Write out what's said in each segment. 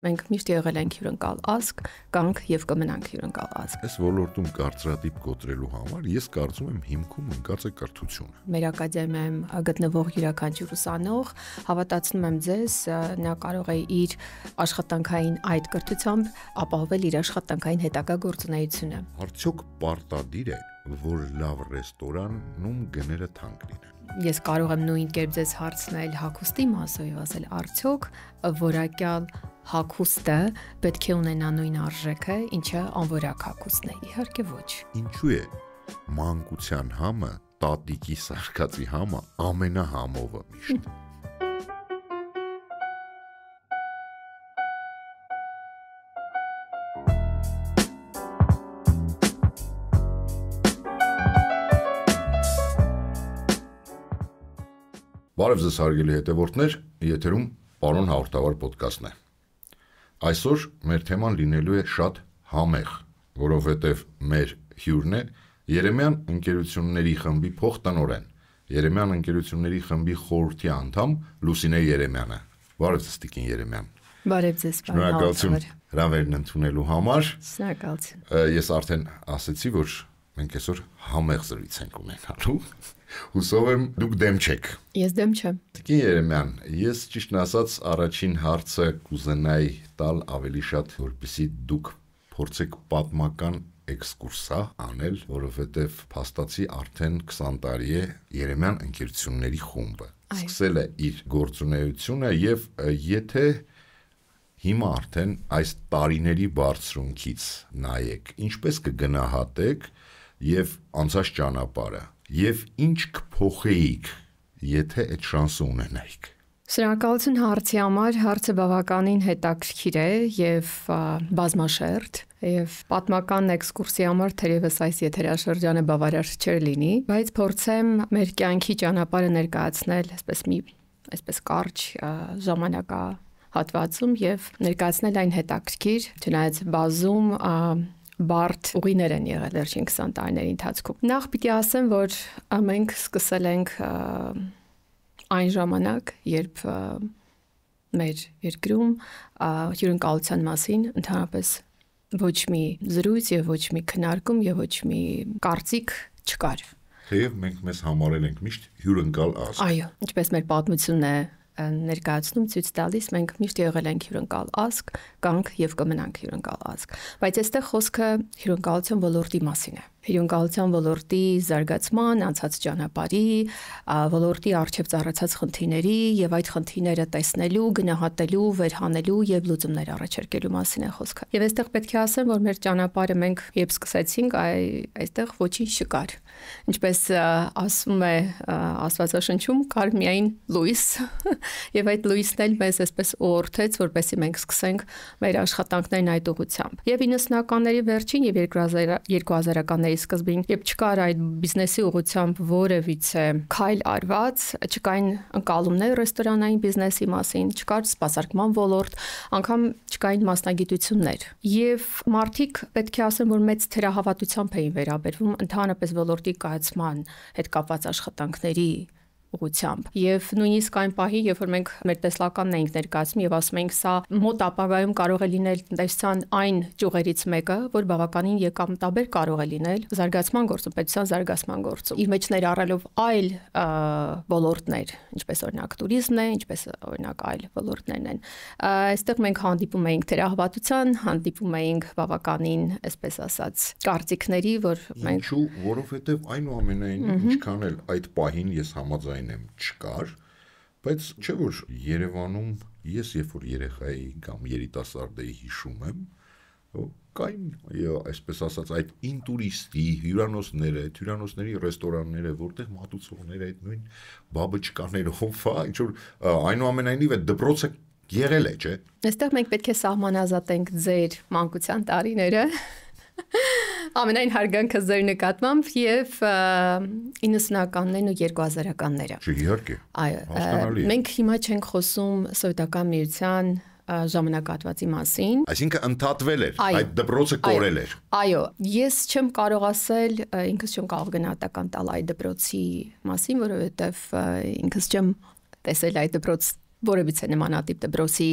Մենք միշտ եղել ենք հյուրընկալ ազգ, կանք եւ կմնանք հյուրընկալ ազգ։ Այս ոլորտում կարծրատիպ կոտրելու համար ես կարծում եմ հիմքում ընկած է կրթությունը։ Մեր ակադեմիայում գտնվող յուրաքանչյուր ուսանող հավատացնում եմ ձեզ, նա կարող է իր աշխատանքային այդ կրթությամբ ապահովել իր աշխատանքային հետագա գործունեությունը։ Արդյոք պարտադիր է, որ լավ ռեստորանում գները թանկ լինեն։ Ես կարող եմ նույն կերպ ձեզ հարցնել հագուստի մասով ասել, արդյոք որակյալ հագուստը պետք է ունենա նույն արժեքը, ինչը անորակ հագուստն է։ Իհարկե ոչ։ Ինչու է մանկության համը, տատիկի սարկածի համը ամենահամովը միշտ։ Բարև ձեզ հարգելի հետևորդներ, եթերում պարոն հաղորդավար ոդկասթն է։ Այսօր մեր թեման լինելու է շատ համեղ, որովհետև մեր հյուրն է Երեմյան ընկերությունների խմբի փոխտնօրեն, Երեմյան ընկերությունների խմբի խորհրդի անդամ Լուսինե Երեմյանը։ Բարև ձեզ Տիկին Երեմյան։ Բարև ձեզ, Շնորհակալություն հրավերն ընդունելու համար։ Շնորհակալություն։ Ես արդեն ասացի, որ մենք այսօր համեղ զրույց ենք ունենալու։ Հուսով եմ դուք դեմ չեք։ Ես դեմ չեմ։ Տիկին Երեմյան, ես ճիշտն ասած առաջին հարցը կուզենայի տալ ավելի շատ, որպեսզի դուք փորձեք պատմական էքսկուրսա անել, որովհետև փաստացի արդեն 20 տարի է Երեմյան ընկերությունների խումբը։ Սկսել է իր գործունեությունը եւ եթե հիմա արդեն այս տարիների բարձրունքից նայեք, ինչպես կգնահատեք եւ անցած ճանապարհը Եվ ինչ կփոխեիք, եթե այդ շանսը ունենայիք։ Շնորհակալություն հարցի համար, հարցը բավականին հետաքրքիր է եւ բազմաշերտ եւ պատմական էքսկուրսի համար թերևս այս եթերաշրջանը բավարար չէր լինի, բայց փորձեմ մեր կյանքի ճանապարհը ներկայացնել այսպես կարճ ժամանակահատվածում եւ ներկայացնել այն հետաքրքիր, չնայած բազում բարդ ուղիներ են եղել վերջին 20 տարիների ընթացքում։ Նախ պիտի ասեմ, որ մենք սկսել ենք այն ժամանակ, երբ մեր երկրում հյուրընկալության մասին ընդհանրապես ոչ մի զրույց եւ ոչ մի քննարկում եւ ոչ մի կարծիք չկար։ Թեև մենք մեզ համարել ենք միշտ հյուրընկալ ազգ։ Այո, ինչպես մեր պատմությունն է ներկայացնում ցույց տալիս, մենք միշտ եղել ենք հյուրընկալ ազգ, կանք եւ կմնանք հյուրընկալ ազգ։ Բայց այստեղ խոսքը հյուրընկալության ոլորտի մասին է։ Հյուրընկալության ոլորտի զարգացման, անցած ճանապարհի, ոլորտի առջև ծառացած խնդիրների եւ այդ խնդիրները տեսնելու, գնահատելու, վերհանելու եւ լուծումներ առաջարկելու մասին է խոսքը։ Եվ այստեղ պետք է ասեմ, որ մեր ճանապարհը մենք երբ սկսեցինք, այստեղ ոչինչ չկար։ Ինչպես ասում է Աստվածաշնչում, կար միայն լույս, եւ այդ լույսն էլ մեզ այսպես ուղղորդեց, որպեսզի մենք սկսենք մեր աշխատանքներն այդ ուղղությամբ։ Եվ 90-ականների վերջին եւ 2000-ականների սկզբին, երբ չկար այդ բիզնեսի ուղղությամբ որևիցե քայլ արված, չկային ընկալումներ ռեստորանային բիզնեսի մասին, չկար սպասարկման ոլորտ, անգամ չկային մասնագիտություններ։ Եվ մարդիկ պետք է ասեմ, որ մեծ թերահավատությամբ էին վերաբերվում ընդհանրապես ոլորտի կայացման հետ կապված աշխատանքների ուղղությամբ եւ նույնիսկ այն պահի, երբ որ մենք մեր տեսլականն էինք ներկայացնում եւ ասում ենք, սա մոտ ապագայում կարող է լինել տնտեսության այն ճյուղերից մեկը, որ բավականին եկամտաբեր կարող է լինել զարգացման գործում, պետության զարգացման գործում։ Իր մեջ ներառելով այլ ոլորտներ, ինչպես օրինակ туриզմն է, ինչպես օրինակ այլ ոլորտներն են։ Այստեղ մենք հանդիպում էինք թերահավատության, հանդիպում էինք բավականին, այսպես ասած, կարծիքների, որ մենք Ինչու, որովհետեւ այնուամենայնիվ ինչքան էլ այդ պահին ես համաձայն չկար, բայց չէ որ Երևանում ես երբ որ երեխա էի կամ երիտասարդ էի հիշում եմ, կային այսպես ասած այդ ինտուրիստի հյուրանոցները, հյուրանոցների ռեստորանները, որտեղ մատուցողները այդ նույն բաբաչկաներով, ինչ որ այնուամենայնիվ այդ դպրոցը եղել է, չէ։ Այստեղ մենք պետք է սահմանազատենք ձեր մանկության տարիները ամենայն հարգանքը ձեր նկատմամբ եւ 90-ականներն ու 2000-ականները։ Իհարկե։ Այո, մենք հիմա չենք խոսում սովետական միության ժամանակահատվածի մասին։ Այսինքն ընդհատվել էր, այդ դպրոցը կորել էր։ Այո, ես չեմ կարող ասել, ինքս չեմ կարող գնահատական տալ այդ դպրոցի մասին, որովհետեւ ինքս չեմ տեսել այդ դպրոց որևիցե նմանատիպ դպրոցի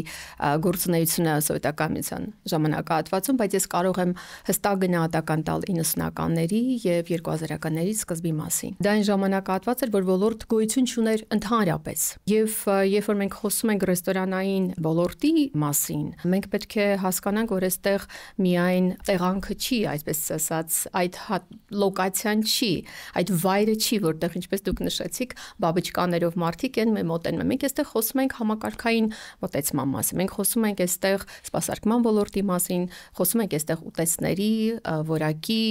գործունեությունը սովետական միության ժամանակահատվածում, բայց ես կարող եմ հստակ գնահատական տալ 90-ականների եւ 2000-ականների սկզբի մասին։ Դա այն ժամանակահատված էր, որ ոլորտ գոյություն չուներ ընդհանրապես։ Եւ երբ որ մենք խոսում ենք ռեստորանային ոլորտի մասին, մենք պետք է հասկանանք, որ այստեղ միայն տեղանքը չի, այսպես ասած, այդ լոկացիան չի, այդ վայրը չի, որտեղ ինչպես դուք նշեցիք, բաբուչկաներով մարդիկ են մոտենում։ Մենք այստեղ խոսում ենք համակարգային մոտեցման մասին։ Մենք խոսում ենք այստեղ սպասարկման ոլորտի մասին, խոսում ենք այստեղ ուտեստների, որակի,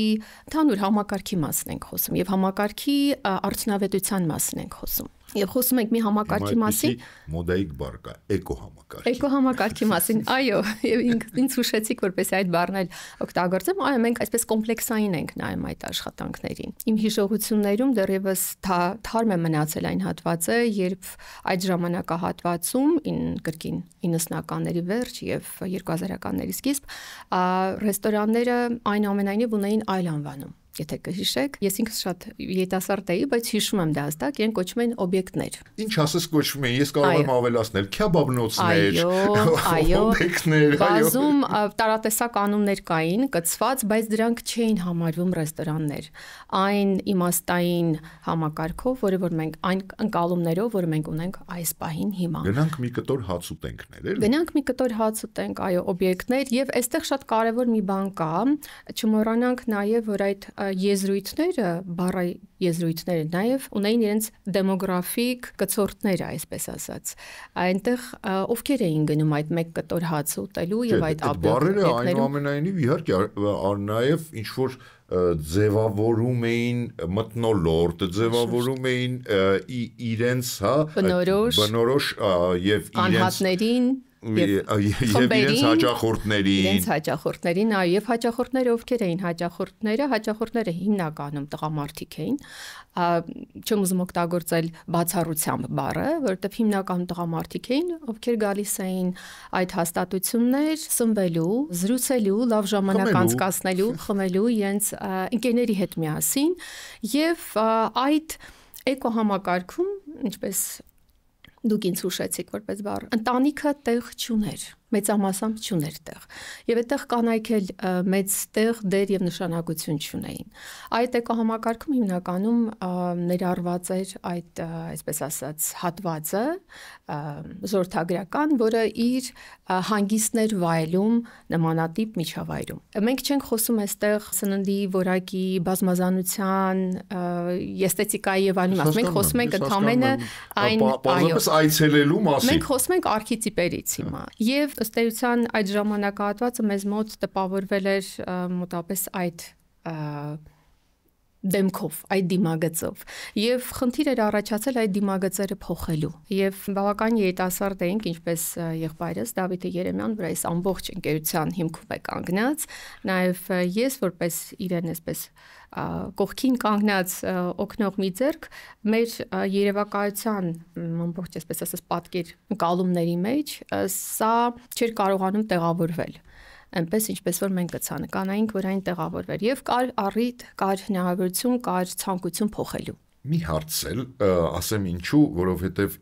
ընդհանուր համակարգի մասին ենք խոսում եւ համակարգի արդյունավետության մասին ենք խոսում։ Եվ խոսում ենք մի համակարգի մասին, մոդայիկ բառ կա, էկոհամակարգ։ Էկոհամակարգի մասին, այո, եւ ինձ հուշեցիք, որպես այդ բառն էլ օգտագործեմ, այո, մենք այսպես կոմպլեքսային ենք նայում այդ աշխատանքներին։ Իմ հիշողություններում դեռևս թարմ է մնացել այն հատվածը, երբ այդ ժամանակահատվածում կրկին 90-ականների վերջ եւ 2000-ականների սկիզբ ռեստորանները այնուամենայնիվ ունեին այլ անվանում։ Եթե կհիշեք, ես ինքս շատ երիտասարդ էի, բայց հիշում եմ դա հստակ, իրենք կոչվում են օբյեկտներ։ Ինչ ասես կոչվում են, ես կարող եմ ավելացնել քյաբաբնոցներ, այո, օբյեկտներ, բազում տարատեսակ անուններ կային, կցված, բայց դրանք չէին համարվում ռեստորաններ։ Այն իմաստային համակարգով, որը որ մենք այն ընկալումներով, որը մենք ունենք այս պահին հիմա։ Գնանք մի կտոր հաց ուտենքներ, էլի։ Գնանք մի կտոր հաց ուտենք, այո, օբյեկտներ, եւ այստեղ շատ կարեւոր մի բան կա, չմոռանանք նաեւ, որ այդ եզրույթները, բառի եզրույթները նաև ունեին իրենց դեմոգրաֆիկ կցորդները, այսպես ասած։ Այնտեղ ովքեր էին գնում այդ մեկ կտոր հաց ուտելու եւ այդ բառերը այնուամենայնիվ իհարկե նաև ինչ որ ձևավորում էին մթնոլորտ, ձևավորում էին իրենց, բնորոշ եւ անհատներին եւ իրենց հաճախորդներին, այո, եւ հաճախորդները ովքեր էին հաճախորդները հիմնականում տղամարդիկ էին, չեմ ուզում օգտագործել բացառությամբ բառը, որովհետեւ հիմնականում տղամարդիկ էին, ովքեր գալիս էին այդ հաստատություններ սնվելու, զրուցելու, լավ ժամանակ անցկացնելու, խմելու իրենց ընկերների հետ միասին եւ այդ էկոհամակարգում, ինչպես դուք ինձ հուշեցիք որպես բառ, ընտանիքը տեղ չուներ, մեծամասամբ չուներ տեղ։ Եվ այդտեղ կանայք էլ մեծ տեղ, դեր եւ նշանակություն չունեին։ Այդ էկոհամակարգում հիմնականում ներառված էր այդ, այսպես ասած, հատվածը զորթագրական, որը իր հանգիստներ վայելում նմանատիպ միջավայրում։ Մենք չենք խոսում այստեղ սննդի որակի, բազմազանության, էսթետիկայի եւ այլն մասին։ Մենք խոսում ենք ընդամենը այն, այո, այցելելու մասին։ Մենք խոսում ենք արքետիպերից հիմա։ Եվ ըստ էության այդ ժամանակահատվածը մեզ մոտ տպավորվել էր մոտապես այդ դեմքով, այդ դիմագծով։ Եվ խնդիր էր առաջացել այդ դիմագծերը փոխելու։ Եվ բավական երիտասարդ էինք, ինչպես եղբայրս Դավիթ Երեմյան, որ այս ամբողջ ընկերության հիմքում է կանգնած, նաև ես որպես իրեն այսպես կողքին կանգնած օգնող մի ձեռք մեր երևակայության ամբողջ այսպես ասած պատկեր ընկալումների մեջ սա չէր կարողանում տեղավորվել այնպես ինչպես որ մենք կցանկանայինք, որ այն տեղավորվեր եւ կար առիթ, կար հնարավորություն, կար ցանկություն փոխելու։ Մի հարց էլ, ասեմ ինչու, որովհետեւ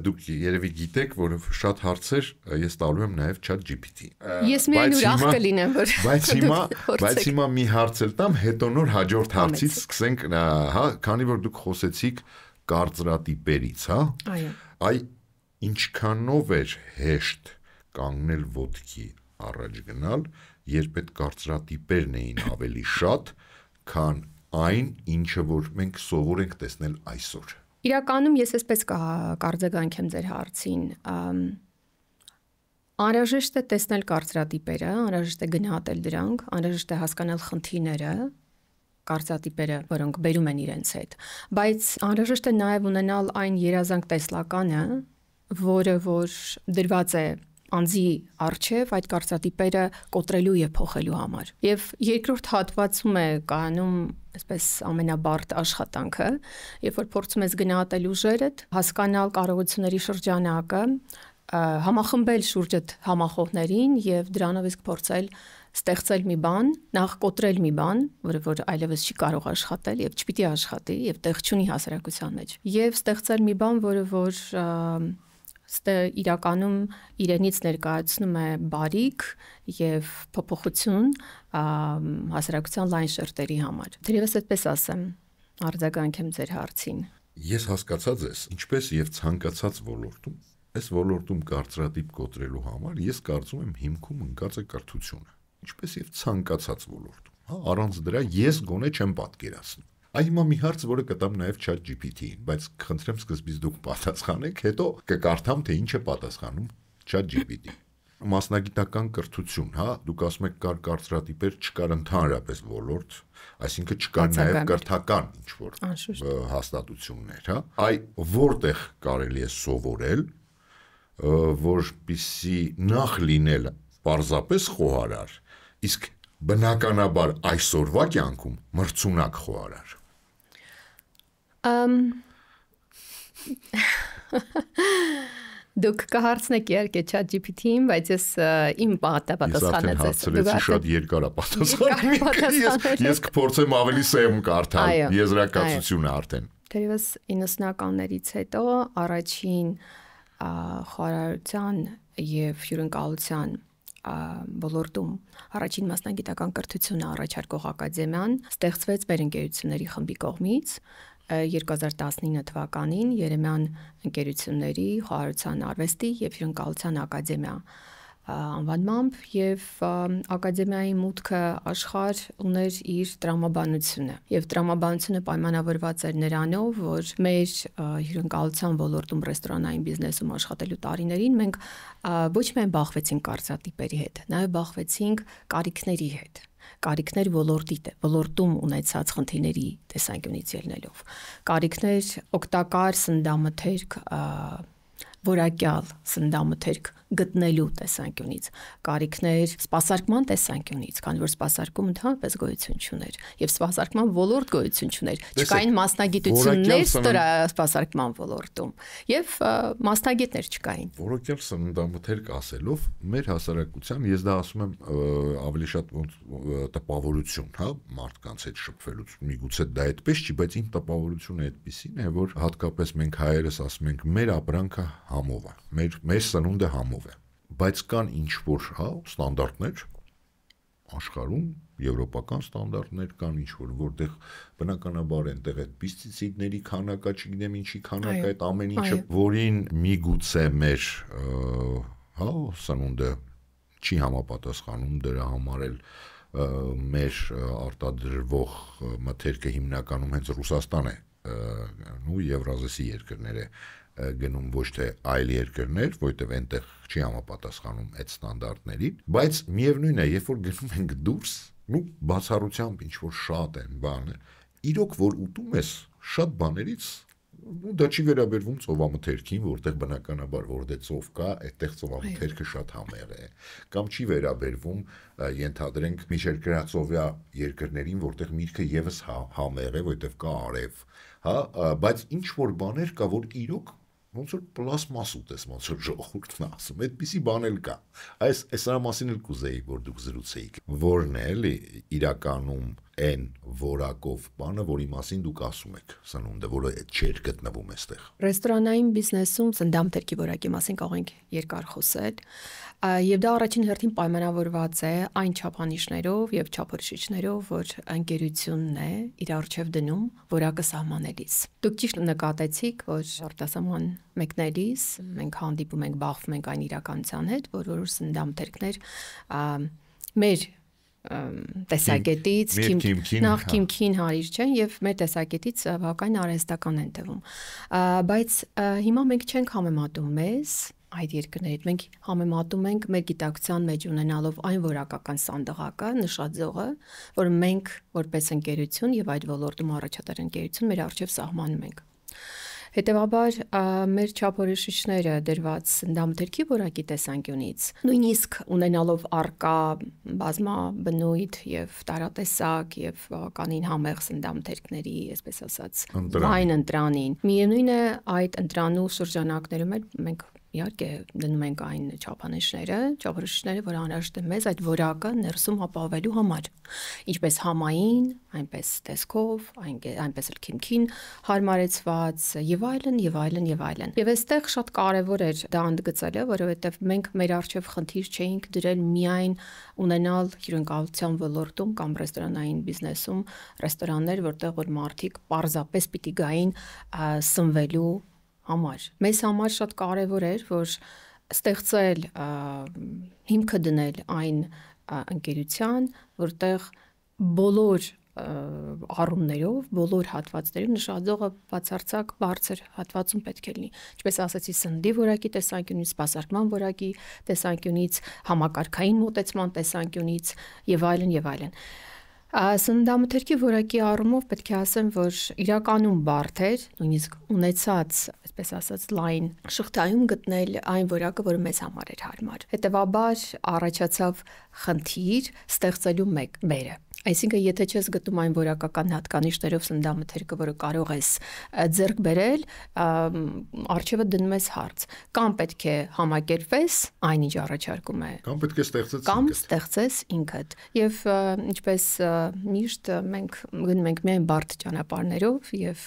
դուք երևի գիտեք, որ շատ հարցեր ես տալու եմ նաեւ ChatGPT-ին։ Ես միայն ուրախ կլինեմ, որ բայց հիմա մի հարց էլ տամ, հետո նոր հաջորդ հարցից սկսենք, հա, քանի որ դուք խոսեցիք կարծրատիպերից, հա։ Այո։ Այ ինչքանով էր հեշտ կանգնել ոտքի առաջ գնալ, երբ այդ կարծրատիպերն էին ավելի շատ, քան այն, ինչը որ մենք սովոր ենք տեսնել այսօր։ Իրականում ես այսպես կարձագանքեմ ձեր հարցին։ Անհրաժեշտ է տեսնել կարծրատիպերը, անհրաժեշտ է գնահատել դրանք, անհրաժեշտ է հասկանալ խնդիրները, կարծրատիպերը, որոնք բերում են իրենց հետ, բայց անհրաժեշտ է նաև ունենալ այն երազանք տեսլականը, որը որ դրված է անձի արչև այդ կարծրատիպերը կոտրելու եւ փոխելու համար։ Եվ երկրորդ հատվածում է կայանում այսպես ամենաբարդ աշխատանքը, երբ որ փորձում ես գնահատել ուժերդ, հասկանալ կարողությունների շրջանակը, համախմբել շուրջդ համախոհներին եւ դրանով իսկ փորձել ստեղծել մի բան, նախ կոտրել մի բան, որը որ այլևս չի կարող աշխատել եւ չպիտի աշխատի եւ տեղ չունի հասարակության մեջ, եւ ստեղծել մի բան, որը որ Ստե իրականում իրենից ներկայացնում է բարիք եւ փոփոխություն հասարակության լայն շերտերի համար։ Թերևս այդպես ասեմ, արձագանքեմ ձեր հարցին։ Ես հասկացած ես, ինչպես եւ ցանկացած ոլորտում, այս ոլորտում կարծրատիպ կոտրելու համար ես կարծում եմ հիմքում ընկած է կրթությունը, ինչպես եւ ցանկացած ոլորտում, հա, առանց դրա ես գոնե չեմ պատկերացնում։ Այ հիմա մի հարց, որը կտամ նաև ChatGPT-ին, բայց խնդրեմ սկզբից դուք պատասխանեք, հետո կկարդամ, թե ինչ է պատասխանում ChatGPT։ Մասնագիտական կրթություն, հա, դուք ասում եք կար կարծրատիպեր, չկար ընդհանրապես ոլորտ, այսինքն չկար նաև կրթական ինչ-որ հաստատություններ, հա։ Այ որտեղ կարելի է սովորել, որպեսզի նախ լինել պարզապես խոհարար, իսկ բնականաբար այսօրվա կյանքում մրցունակ խոհարար։ Դուք կհարցնեք իհարկե ChatGPT-ին, բայց ես իմ պատասխանը ձեզ։ Դուք շատ երկար է պատասխանը։ Ես կփորձեմ ավելի սեմ կարդալ եզրակացությունը արդեն։ Թերևս 90-ականներից հետո առաջին խոհարարության եւ հյուրընկալության ոլորտում առաջին մասնագիտական կրթությունը առաջարկող ակադեմիան ստեղծվեց մեր ընկերությունների խմբի կողմից 2019 թվականին Երեմյան ընկերությունների խոհարարության արվեստի եւ հյուրընկալության ակադեմիա անվանմամբ եւ ակադեմիայի մուտքը աշխարհ ուներ իր տրամաբանությունը եւ տրամաբանությունը պայմանավորված էր նրանով, որ մեր հյուրընկալության ոլորտում ռեստորանային բիզնեսում աշխատելու տարիներին մենք ոչ միայն բախվեցինք կարծրատիպերի հետ, նաեւ բախվեցինք կարիքների հետ, կարիքներ ոլորտում ունեցած խնդիրների տեսանկյունից ելնելով, կարիքներ օգտակար սննդամթերք որակյալ սննդամթերք գտնելու տեսանկյունից, կարիքներ սպասարկման տեսանկյունից, քանի որ սպասարկումը ընդհանրապես գոյություն չուներ եւ սպասարկման ոլորտ գոյություն չուներ, չկային մասնագիտություններ սպասարկման ոլորտում եւ մասնագետներ չկային։ Որակյալ սննդամթերք ասելով մեր հասարակության, ես դա ասում եմ ավելի շատ տպավորություն, հա, մարդկանց հետ շփվելուց, միգուցե դա այդպես չի, բայց իմ տպավորությունը այդպեսին է, որ հատկապես մենք հայերս ասում ենք մեր ապրանքը համով է, մեր սնունդը համով է, բայց կան ինչ-որ, հա, ստանդարտներ աշխարհում, եվրոպական ստանդարտներ կան ինչ-որ, որտեղ բնականաբար այնտեղ այդ պեստիցիդների քանակը, չգիտեմ ինչի քանակը, այդ ամեն ինչը, որին միգուցե մեր, հա, սնունդը չի համապատասխանում, դրա համար էլ մեր արտադրվող մթերքը հիմնականում հենց Ռուսաստան է, ու Եվրազիայի երկրներ է գնում, ոչ թե այլ երկրներ, որտեղ այնտեղ չի համապատասխանում այդ ստանդարտներին, բայց միևնույն է, երբ որ գնում ենք դուրս, ու բացառությամբ ինչ որ շատ են բանը, իրոք որ ուտում ես շատ բաներից, դա չի վերաբերվում ծովամթերքին, որտեղ բնականաբար որտեղ ծով կա, այդտեղ ծովամթերքը շատ համեղ է, կամ չի վերաբերվում, ենթադրենք միջերկրածովյա երկրներին, որտեղ միրգը եւս համեղ է, որտեղ կա արև, հա, բայց ինչ որ բաներ կա, որ իրոք ոնց որ պլաստմաս ուտես, ոնց որ ժողովուրդն ասում, այդպիսի բան էլ կա։ Այս նրա մասին էլ կուզեի, որ դուք զրուցեիք։ Որն է էլի իրականում այն որակով բանը, որի մասին դուք ասում եք, սնունդը, որը չէր գտնվում այստեղ։ Ռեստորանային բիզնեսում սննդամթերքի որակի մասին կարող ենք երկար խոսել, եւ դա առաջին հերթին պայմանավորված է այն չափանիշներով եւ չափորոշիչներով, որ ընկերությունն է իր առջև դնում որակը սահմանելիս։ Դուք ճիշտ նկատեցիք, որ արտասահման մեկնելիս մենք հանդիպում ենք, բախվում ենք այն իրականության հետ, որ սննդամթերքներ մեր տեսակետից նախքիմքին հարիր չեն եւ մեր տեսակետից բավական արհեստական են թվում, բայց հիմա մենք չենք համեմատում մեզ այդ երկրներից, մենք համեմատում ենք մեր գիտակցության մեջ ունենալով այն որակական սանդղակը, նշաձողը, որ մենք որպես ընկերություն եւ այդ ոլորտում առաջատար ընկերություն մեր առջև սահմանում ենք։ Հետևաբար մեր չափորոշիչները դրված սննդամթերքի որակի տեսանկյունից, նույնիսկ ունենալով արկա բազմաբնույթ եւ տարատեսակ եւ բավականին համեղ սննդամթերքների, այսպես ասած, լայն ընտրանին, միևնույն է այդ ընտրանու շրջանակներում մենք իհարկե դնում ենք այն չափանիշները, որ անհրաժեշտ է մեզ այդ որակը ներսում ապահովելու համար, ինչպես համային, այնպես տեսքով, այնպես էլ քիմքին հարմարեցված եւ այլն եւ այլն եւ այլն։ Եվ այստեղ շատ կարեւոր էր դա ընդգծելը, որովհետեւ մենք մեր արժեվ խնդիր չէինք դրել միայն ունենալ հյուրընկալության ոլորտում կամ ռեստորանային բիզնեսում ռեստորաններ, որտեղ որ մարդիկ պարզապես պիտի գային սնվելու համար։ Մեզ համար շատ կարևոր էր, որ ստեղծել հիմքը դնել այն ընկերության, որտեղ բոլոր առումներով, բոլոր հատվածներում նշաձողը բացարձակ բարձր հատվածում պետք է լինի։ Ինչպես ասացի, սննդի որակի տեսանկյունից, սպասարկման որակի տեսանկյունից, համակարգային մոտեցման տեսանկյունից եւ այլն եւ այլն։ Սննդամթերքի որակի առումով պետք է ասեմ, որ իրականում բարդ էր, նույնիսկ ունեցած, այսպես ասած, լայն շղթայում գտնել այն որակը, որը մեզ համար էր հարմար։ Հետևաբար առաջացավ խնդիր ստեղծելու մերը։ Այսինքն, եթե չես գտնում այն որակական հատկանիշներով սննդամթերքը, որը կարող ես ձեռք բերել, առջևը դնում ես հարց։ Կամ պետք է համակերպվես, այնինչ առաջարկում է, կամ պետք է ստեղծես ինքդ։ Եվ ինչպես միշտ մենք գնում ենք միայն բարդ ճանապարհներով, եւ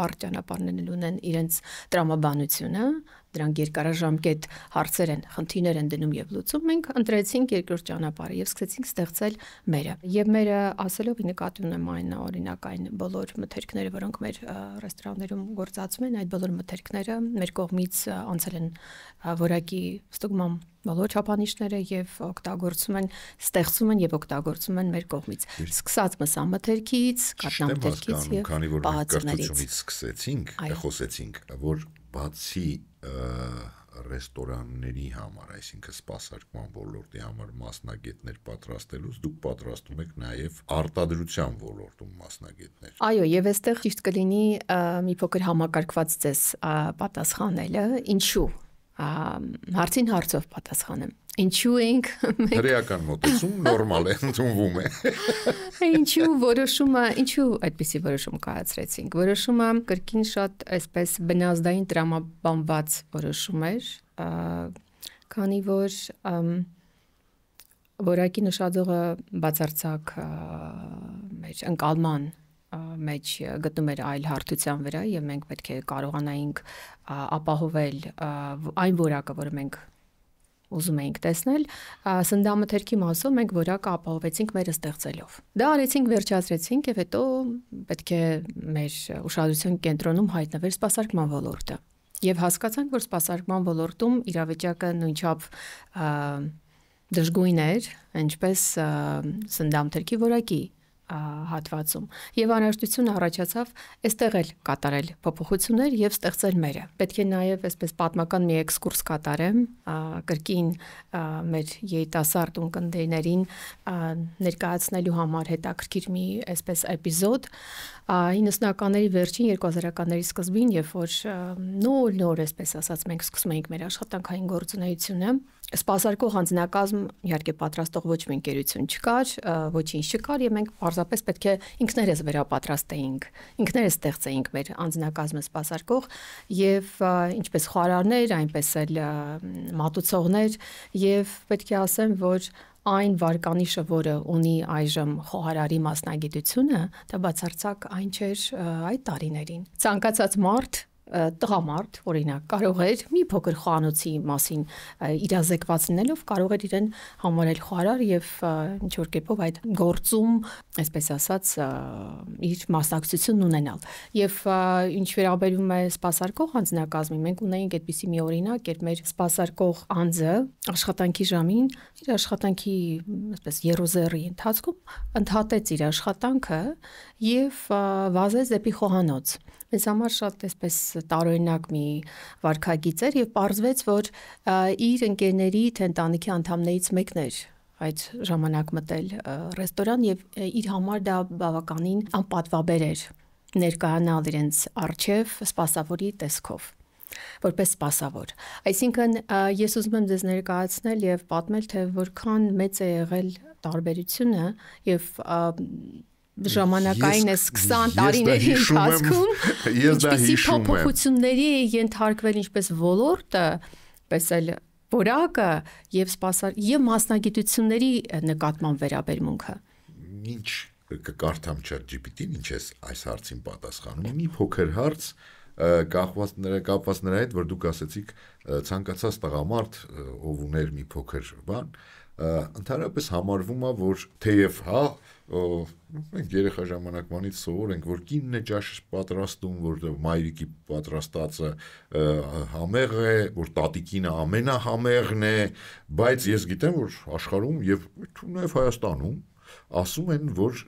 բարդ ճանապարհներն ունեն իրենց տրամաբանությունը, դրանք երկարաժամկետ հարցեր են, խնդիրներ են դնում եւ լուծում, մենք ընտրեցինք երկրորդ ճանապարհը եւ սկսեցինք ստեղծել մերը։ Եվ մերը ասելով նկատի ունեմ այն օրինակ այն բոլոր մթերքները, որոնք մեր ռեստորաններում գործածվում են, այդ բոլոր մթերքները մեր կողմից անցել են որակի ստուգման բոլոր չափանիշները եւ օգտագործում են, ստեղծում են եւ օգտագործում են մեր կողմից։ Սկսած մսամթերքից, կատնամթերքից եւ քանի որ մենք կրթությունից սկսեցինք, խոսեցինք, որ բացի ռեստորանների համար, այսինքն սպասարկման ոլորտի համար մասնագետներ պատրաստելուց, դուք պատրաստում եք նաև արտադրության ոլորտում մասնագետներ։ Այո, եւ այստեղ ճիշտ կլինի մի փոքր համակարգված ձեզ պատասխանելը, ինչու։ Հարցին հարցով պատասխանեմ։ Ինչու ենք հրեական մոտեցում նորմալ է, ընդունվում է։ Ինչու այդպիսի որոշում կայացրեցինք։ Որոշումը կրկին շատ այսպես բնազդային տրամաբանված որոշում էր, քանի որ որակի նշաձողը բացարձակ մեր ընկալման մեջ գտնում էր այլ հարթության վրա եւ մենք պետք է կարողանայինք ապահովել այն որակը, որը մենք ուզում էինք տեսնել, սննդամթերքի մասով մենք որակը ապահովեցինք մեր ստեղծելով։ Դա արեցինք, վերջացրեցինք եւ հետո պետք է մեր ուշադրության կենտրոնում հայտնվեր սպասարկման ոլորտը։ Եվ հասկացանք, որ սպասարկման ոլորտում իրավիճակը նույնչափ դժգույն էր, ինչպես սննդամթերքի որակի հատվածում եւ անհրաժեշտություն առաջացավ այստեղ էլ կատարել փոփոխություններ եւ ստեղծել մերը։ Պետք է նաեւ այսպես պատմական մի էքսկուրս կատարեմ, կրկին մեր երիտասարդ ունկնդիրներին ներկայացնելու համար հետաքրքիր մի այսպես էպիզոդ 90-ականների վերջին 2000-ականների սկզբին, երբ որ նոր այսպես ասած մենք սկսում էինք մեր աշխատանքային գործունեությունը, սպասարկող անձնակազմ իհարկե պատրաստող ոչ մի ընկերություն չկար, ոչինչ չկար եւ մենք պարզապես պետք է ինքներս վերապատրաստեինք, ինքներս ստեղծեինք մեր անձնակազմը սպասարկող եւ ինչպես խոհարարներ, այնպես էլ մատուցողներ եւ պետք է ասեմ, որ այն վարկանիշը, որը ունի այժմ խոհարարի մասնագիտությունը, դա բացարձակ այն չէր այդ տարիներին։ Ցանկացած մարդ տղամարդ, օրինակ, կարող էր մի փոքր խոհանոցի մասին իրազեկված լինելով կարող էր իրեն համարել խոհարար եւ ինչ որ կերպով այդ գործում, այսպես ասած, իր մասնակցությունն ունենալ։ Եւ ինչ վերաբերում է սպասարկող անձնակազմին, մենք ունեինք այդպիսի մի օրինակ, երբ մեր սպասարկող անձը աշխատանքի ժամին իր աշխատանքի, այսպես երոզերի ընթացքում ընդհատեց իր աշխատանքը եւ վազեց դեպի խոհանոց։ Մեզ համար շատ այսպես տարօրինակ մի վարքագիծ էր եւ պարզվեց, որ իր ընկերների թե ընտանիքի անդամներից մեկն էր այդ ժամանակ մտել ռեստորան եւ իր համար դա բավականին անպատվաբեր էր ներկայանալ իրենց առջև սպասավորի տեսքով, որպես սպասավոր։ Այսինքն ես ուզում եմ ձեզ ներկայացնել եւ պատմել, թե որքան մեծ է եղել տարբերությունը եւ ժամանակային այս 20 տարիների ընթացքում ինչպիսի փոփոխությունների է ենթարկվել ինչպես ոլորտը, ինչպես էլ որակը եւ եւ մասնագիտությունների նկատմամբ վերաբերմունքը։ Ինչ կկարդամ ChatGPT-ին, ինչ է այս հարցին պատասխանում։ Մի փոքր հարց կապված նրա հետ, որ դուք ասեցիք ցանկացած տղամարդ, ով ուներ մի փոքր բան, ընդհանրապես համարվում է, որ թեև մենք երեխա ժամանակվանից սովոր ենք, որ կինն է ճաշ պատրաստում, որ մայրիկի պատրաստածը համեղ է, որ տատիկինը ամենահամեղն է, բայց ես գիտեմ, որ աշխարհում եւ նաեւ Հայաստանում ասում են, որ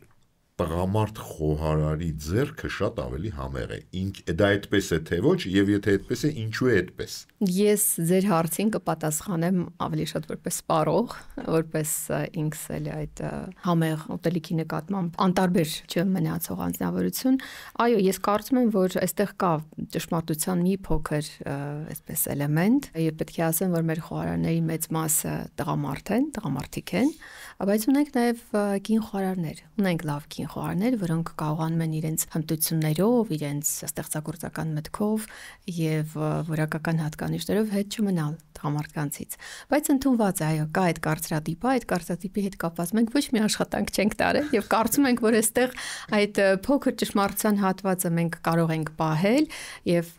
տղամարդ խոհարարի ձեռքը շատ ավելի համեղ է։ Դա այդպես է թե ոչ, եւ եթե այդպես է, ինչու է այդպես։ Ես ձեր հարցին կպատասխանեմ ավելի շատ որպես սպառող, որպես ինքս էլ այդ համեղ ուտելիքի նկատմամբ անտարբեր չմնացող անձնավորություն։ Այո, ես կարծում եմ, որ այստեղ կա ճշմարտության մի փոքր այսպես էլեմենտ, եւ պետք է ասեմ, որ մեր խոհարարների մեծ մասը տղամարդիկ են, բայց ունենք նաեւ կին խոհարարներ, ունենք լավ կին խոհարարներ, որոնք կարողանում են իրենց հմտություններով, իրենց ստեղծագործական մտքով եւ որակական հատկանիշներով հետ չմնալ տղամարդկանցից։ Բայց ընդունված է, այո, կա այդ կարծրատիպը, այդ կարծրատիպի հետ կապված մենք ոչ մի աշխատանք չենք տարել եւ կարծում ենք, որ այստեղ այդ փոքր ճշմարտության հատվածը մենք կարող ենք պահել եւ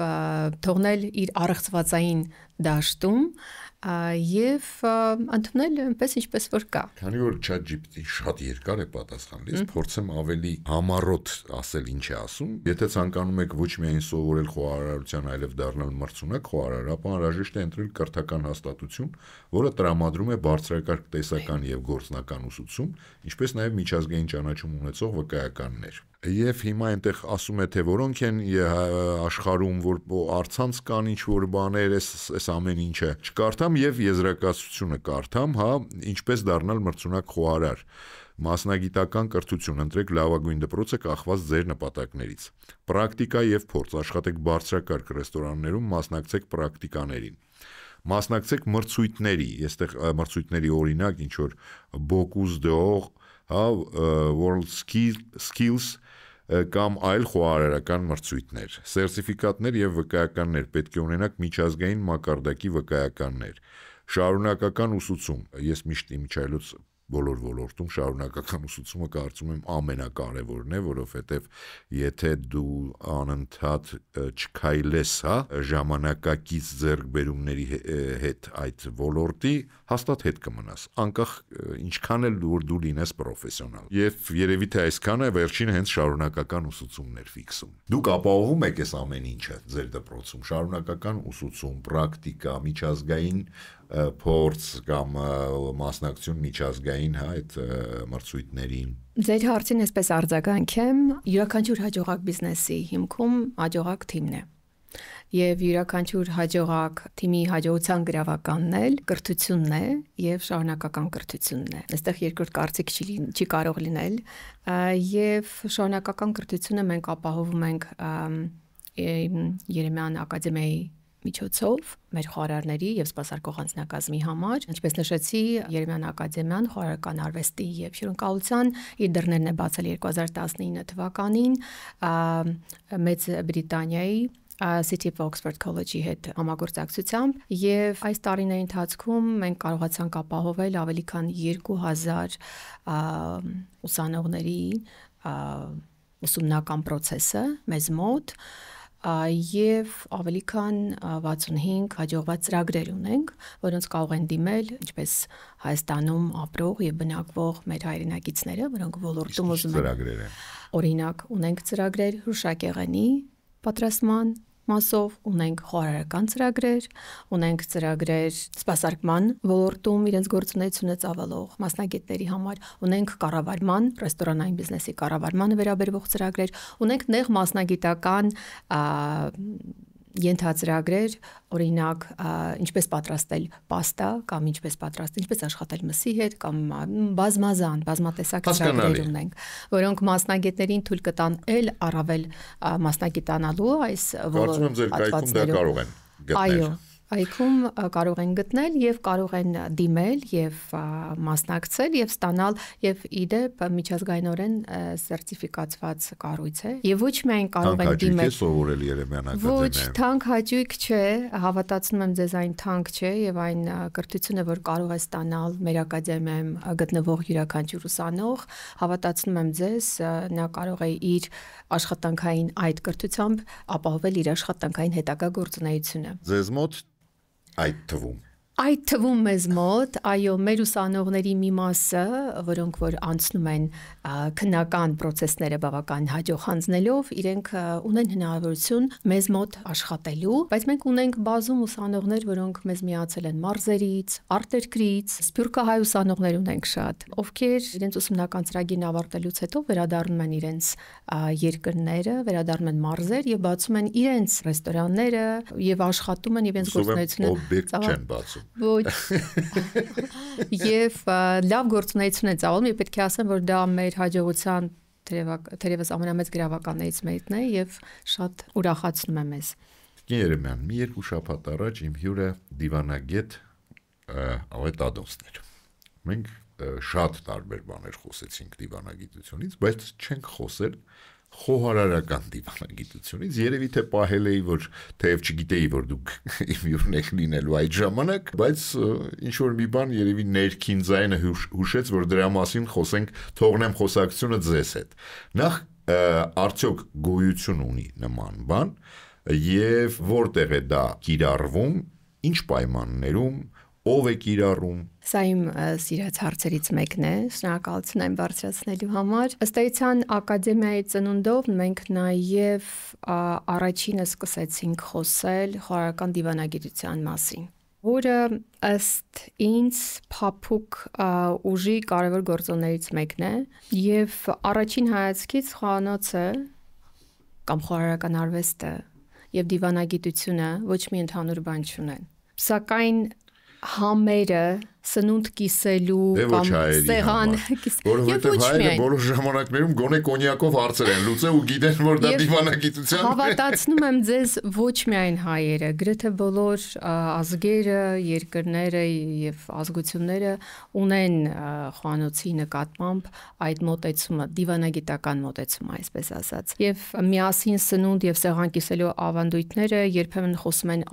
թողնել իր առեղծվածային դաշտում եւ ընդունել այնպես ինչպես որ կա։ Քանի որ ChatGPT-ին շատ երկար է պատասխանել, ես փորձեմ ավելի համառոտ ասել ինչ է ասում։ Եթե ցանկանում եք ոչ միայն սովորել խոհարարության, այլև դառնալ մրցունակ խոհարար, ապա անհրաժեշտ է ընտրել կրթական հաստատություն, որը տրամադրում է բարձրակարգ տեսական եւ գործնական ուսուցում, ինչպես նաեւ միջազգային ճանաչում ունեցող վկայականներ։ Եվ հիմա այնտեղ ասում է, թե որոնք են աշխարհում, որ առցանց կան ինչ-որ բաներ, այս ամեն ինչը չկարդամ եւ եզրակացությունը կարդամ, ինչպես դառնալ մրցունակ խոհարար։ Մասնագիտական կրթություն ընտրեք լավագույն դպրոցը կախված ձեր նպատակներից։ Պրակտիկա եւ փորձ, աշխատեք բարձրակարգ ռեստորաններում, մասնակցեք պրակտիկաներին։ Մասնակցեք մրցույթների, այստեղ մրցույթների օրինակ ինչ որ Bocuse d'Or, World Skills կամ այլ խոհարարական մրցույթներ, սերտիֆիկատներ եւ վկայականներ պետք է ունենաք միջազգային մակարդակի վկայականներ, շարունակական ուսուցում, ես միշտ իմիջայլոց բոլոր ոլորտում շարունակական ուսուցումը կարծում եմ ամենակարևորն է, որովհետև եթե դու անընդհատ չքայլես, ժամանակակից ձեռքբերումների հետ այդ ոլորտի, հաստատ հետ կմնաս, անկախ ինչքան էլ որ դու լինես պրոֆեսիոնալ։ Եվ երևի թե այսքանը վերջինը հենց շարունակական ուսուցումներ ֆիքսում։ Դուք ապահովում եք այս ամեն ինչը ձեր դպրոցում, շարունակական ուսուցում, պրակտիկա, միջազգային փորձ կամ մասնակցություն միջազգային այդ մրցույթներին։ Ձեր հարցին այսպես արձագանքեմ, յուրաքանչյուր հաջողակ բիզնեսի հիմքում հաջողակ թիմն է։ Եվ յուրաքանչյուր հաջողակ թիմի հաջողության գրավականն էլ կրթությունն է եւ շարունակական կրթությունն է։ Այստեղ երկրորդ կարծիք չի կարող լինել, եւ շարունակական կրթությունը մենք ապահովում ենք Երեմյան ակադեմիայի միջոցով մեր խոհարարների եւ սպասարկող անձնակազմի համար, ինչպես նշեցի, Երեմյան ակադեմիան խոհարարական արվեստի եւ հյուրընկալության իր դռներն է բացել 2019 թվականին Մեծ Բրիտանիայի City of Oxford College-ի հետ համագործակցությամբ եւ այս տարիների ընթացքում մենք կարողացանք ապահովել ավելի քան 2000 ուսանողների ուսումնական process-ը մեզ մոտ եւ ավելի քան 65 հաջողված ծրագրեր ունենք, որոնց կարող են դիմել ինչպես Հայաստանում ապրող եւ բնակվող մեր հայրենակիցները, որոնք ոլորտում ուզում են։ Օրինակ, ունենք ծրագրեր հրուշակեղենի պատրաստման մասով, ունենք խոհարարական ծրագրեր, ունենք ծրագրեր սպասարկման ոլորտում իրենց գործունեությունը ծավալող մասնագետների համար, ունենք կառավարման, ռեստորանային բիզնեսի կառավարմանը վերաբերող ծրագրեր, ունենք նեղ մասնագիտական ենթածրագրեր, օրինակ, ինչպես պատրաստել պաստա կամ ինչպես աշխատել մսի հետ կամ բազմատեսակ ծրագրեր ունենք, որոնք մասնագետներին թույլ կտան էլ առավել մասնագիտանալու այս կարծում եմ ձեր կայքում դա կարող են գտնել։ Այգում կարող են գտնել եւ կարող են դիմել եւ մասնակցել եւ ստանալ եւ իդեպ միջազգայինորեն սերտիֆիկացված կառույց է եւ ոչ միայն կարող են դիմել սովորել Երեմյան ակադեմիայում։ Ոչ թանկ հաճույք չէ, հավատացնում եմ ձեզ այն թանկ չէ եւ այն կրթությունը, որ կարող է ստանալ մեր ակադեմիայում գտնվող յուրաքանչյուր ուսանող, հավատացնում եմ ձեզ, նա կարող է իր աշխատանքային այդ կրթությամբ ապահովել իր աշխատանքային հետագա գործունեությունը։ Ձեզ մոտ Այդ թվում մեզ մոտ, այո, մեր ուսանողների մի մասը, որոնք որ անցնում են քննական process-ները բավական հաջող հանձնելով, իրենք ունեն հնարավորություն մեզ մոտ աշխատելու, բայց մենք ունենք բազում ուսանողներ, որոնք մեզ միացել են մարզերից, արտերկրից, սփյուռքահայ ուսանողներ ունենք շատ, ովքեր իրենց ուսումնական ծրագիրն ավարտելուց հետո վերադառնում են իրենց երկրները, վերադառնում են մարզեր եւ բացում են իրենց ռեստորանները եւ աշխատում են իրենց գործունեությունը Ոչ Եվ լավ գործունեություն է ծավալում, եւ պետք է ասեմ, որ դա մեր հաջողության թերևս ամենամեծ գրավականներից մեկն է եւ շատ ուրախացնում է մեզ։ Երեմյան, մի երկու շաբաթ առաջ իմ հյուրը դիվանագետ Ավետ Ադոնսն էր։ Մենք շատ տարբեր բաներ խոսեցինք դիվանագիտությունից, բայց չենք խոսել խոհարարական դիվանագիտությունից, երևի թե պահել էի, որ թեև չգիտեի, որ դուք իմ հյուրն եք լինելու այդ ժամանակ, բայց ինչ որ մի բան երևի ներքին ձայնը հուշեց, որ դրա մասին խոսենք, թողնեմ խոսակցությունը ձեզ հետ։ Նախ արդյոք գոյություն ունի նման բան եւ որտեղ է դա կիրառվում, ինչ պայմաններում, ով է կիրառում։ Սա իմ սիրած հարցերից մեկն է, շնորհակալություն այն բարձրացնելու համար։ Ըստ էության ակադեմիայի ծնունդով մենք նաև առաջինը սկսեցինք խոսել խորհրդական դիվանագիտության մասին, որը ըստ ինձ փափուկ ուժի կարևոր գործոններից մեկն է, եւ առաջին հայացքից խոհանոցը կամ խորհրդական արվեստը եւ դիվանագիտությունը ոչ մի ընդհանուր բան չունեն։ Սակայն համերը սնունդ կիսելու կամ սեղան որովհետև հայերը բոլոր ժամանակներում գոնե կոնյակով հարցեր են լուծել ու գիտեն, որ դա դիվանագիտության է։ Հավատացնում եմ ձեզ, ոչ միայն հայերը, գրեթե բոլոր ազգերը, երկրները եւ ազգությունները ունեն խոհանոցի նկատմամբ այդ մոտեցումը, դիվանագիտական մոտեցումը, այսպես ասած։ Եվ միասին սնունդ եւ սեղան կիսելու ավանդույթները երբեմն խոսում են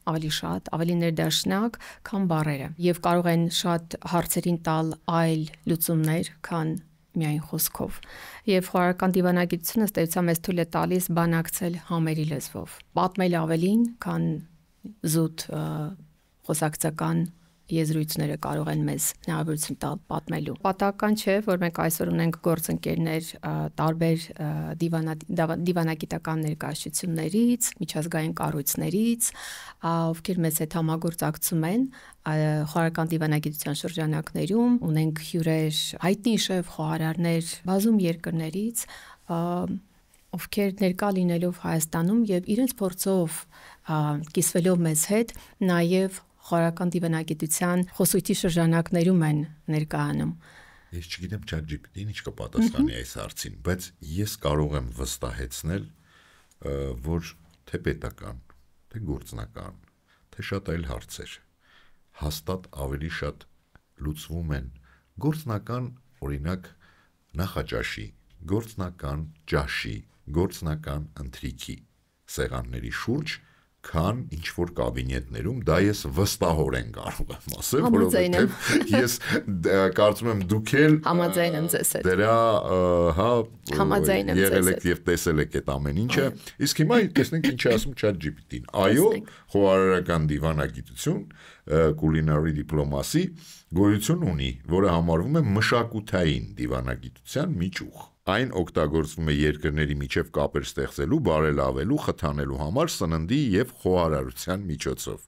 ավելի շատ, ավելի ներդաշնակ, քան բառերը եւ կարող են շատ հարցերին տալ այլ լուծումներ, քան միայն խոսքով։ Եվ խորհրդական դիվանագիտությունը ըստ էության մեզ թույլ է տալիս բանակցել համերի լեզվով, պատմել ավելին, քան զուտ խոսակցական եզրույթները կարող են մեզ հնարավորություն տալ պատմելու։ Պատահական չէ, որ մենք այսօր ունենք գործընկերներ տարբեր դիվանագիտական ներկայացություններից, միջազգային կառույցներից, ովքեր մեզ հետ համագործակցում են խորհրդական դիվանագիտության շրջանակներում, ունենք հյուրեր, հայտնի շեֆ խոհարարներ բազում երկրներից, ովքեր ներկա լինելով Հայաստանում եւ իրենց փորձով կիսվելով մեզ հետ, նաեւ խորհրդական դիվանագիտության խոսույթի շրջանակներում են ներկայանում։ Ես չգիտեմ ChatGPT-ին ինչ կպատասխանի այս հարցին, բայց ես կարող եմ վստահեցնել, որ թե պետական, թե գործնական, թե շատ այլ հարցեր հաստատ ավելի շատ լուծվում են գործնական, օրինակ, նախաճաշի, գործնական ճաշի, գործնական ընթրիքի սեղանների շուրջ, քան ինչ որ կաբինետներում, դա ես վստահորեն կարող եմ ասել, որովհետև ես կարծում եմ դուք էլ համաձայն եմ ձեզ հետ։ Դրա, համաձայն եմ եղել եք եւ տեսել եք այդ ամեն ինչը։ Իսկ հիմա տեսնենք ինչ է ասում ChatGPT-ին։ Այո, խոհարարական դիվանագիտություն, culinary diplomacy գոյություն ունի, որը համարվում է մշակութային դիվանագիտության միջուղ։ Այն օգտագործվում է երկրների միջև կապեր ստեղծելու, բարելավելու, խթանելու համար սննդի եւ խոհարարության միջոցով։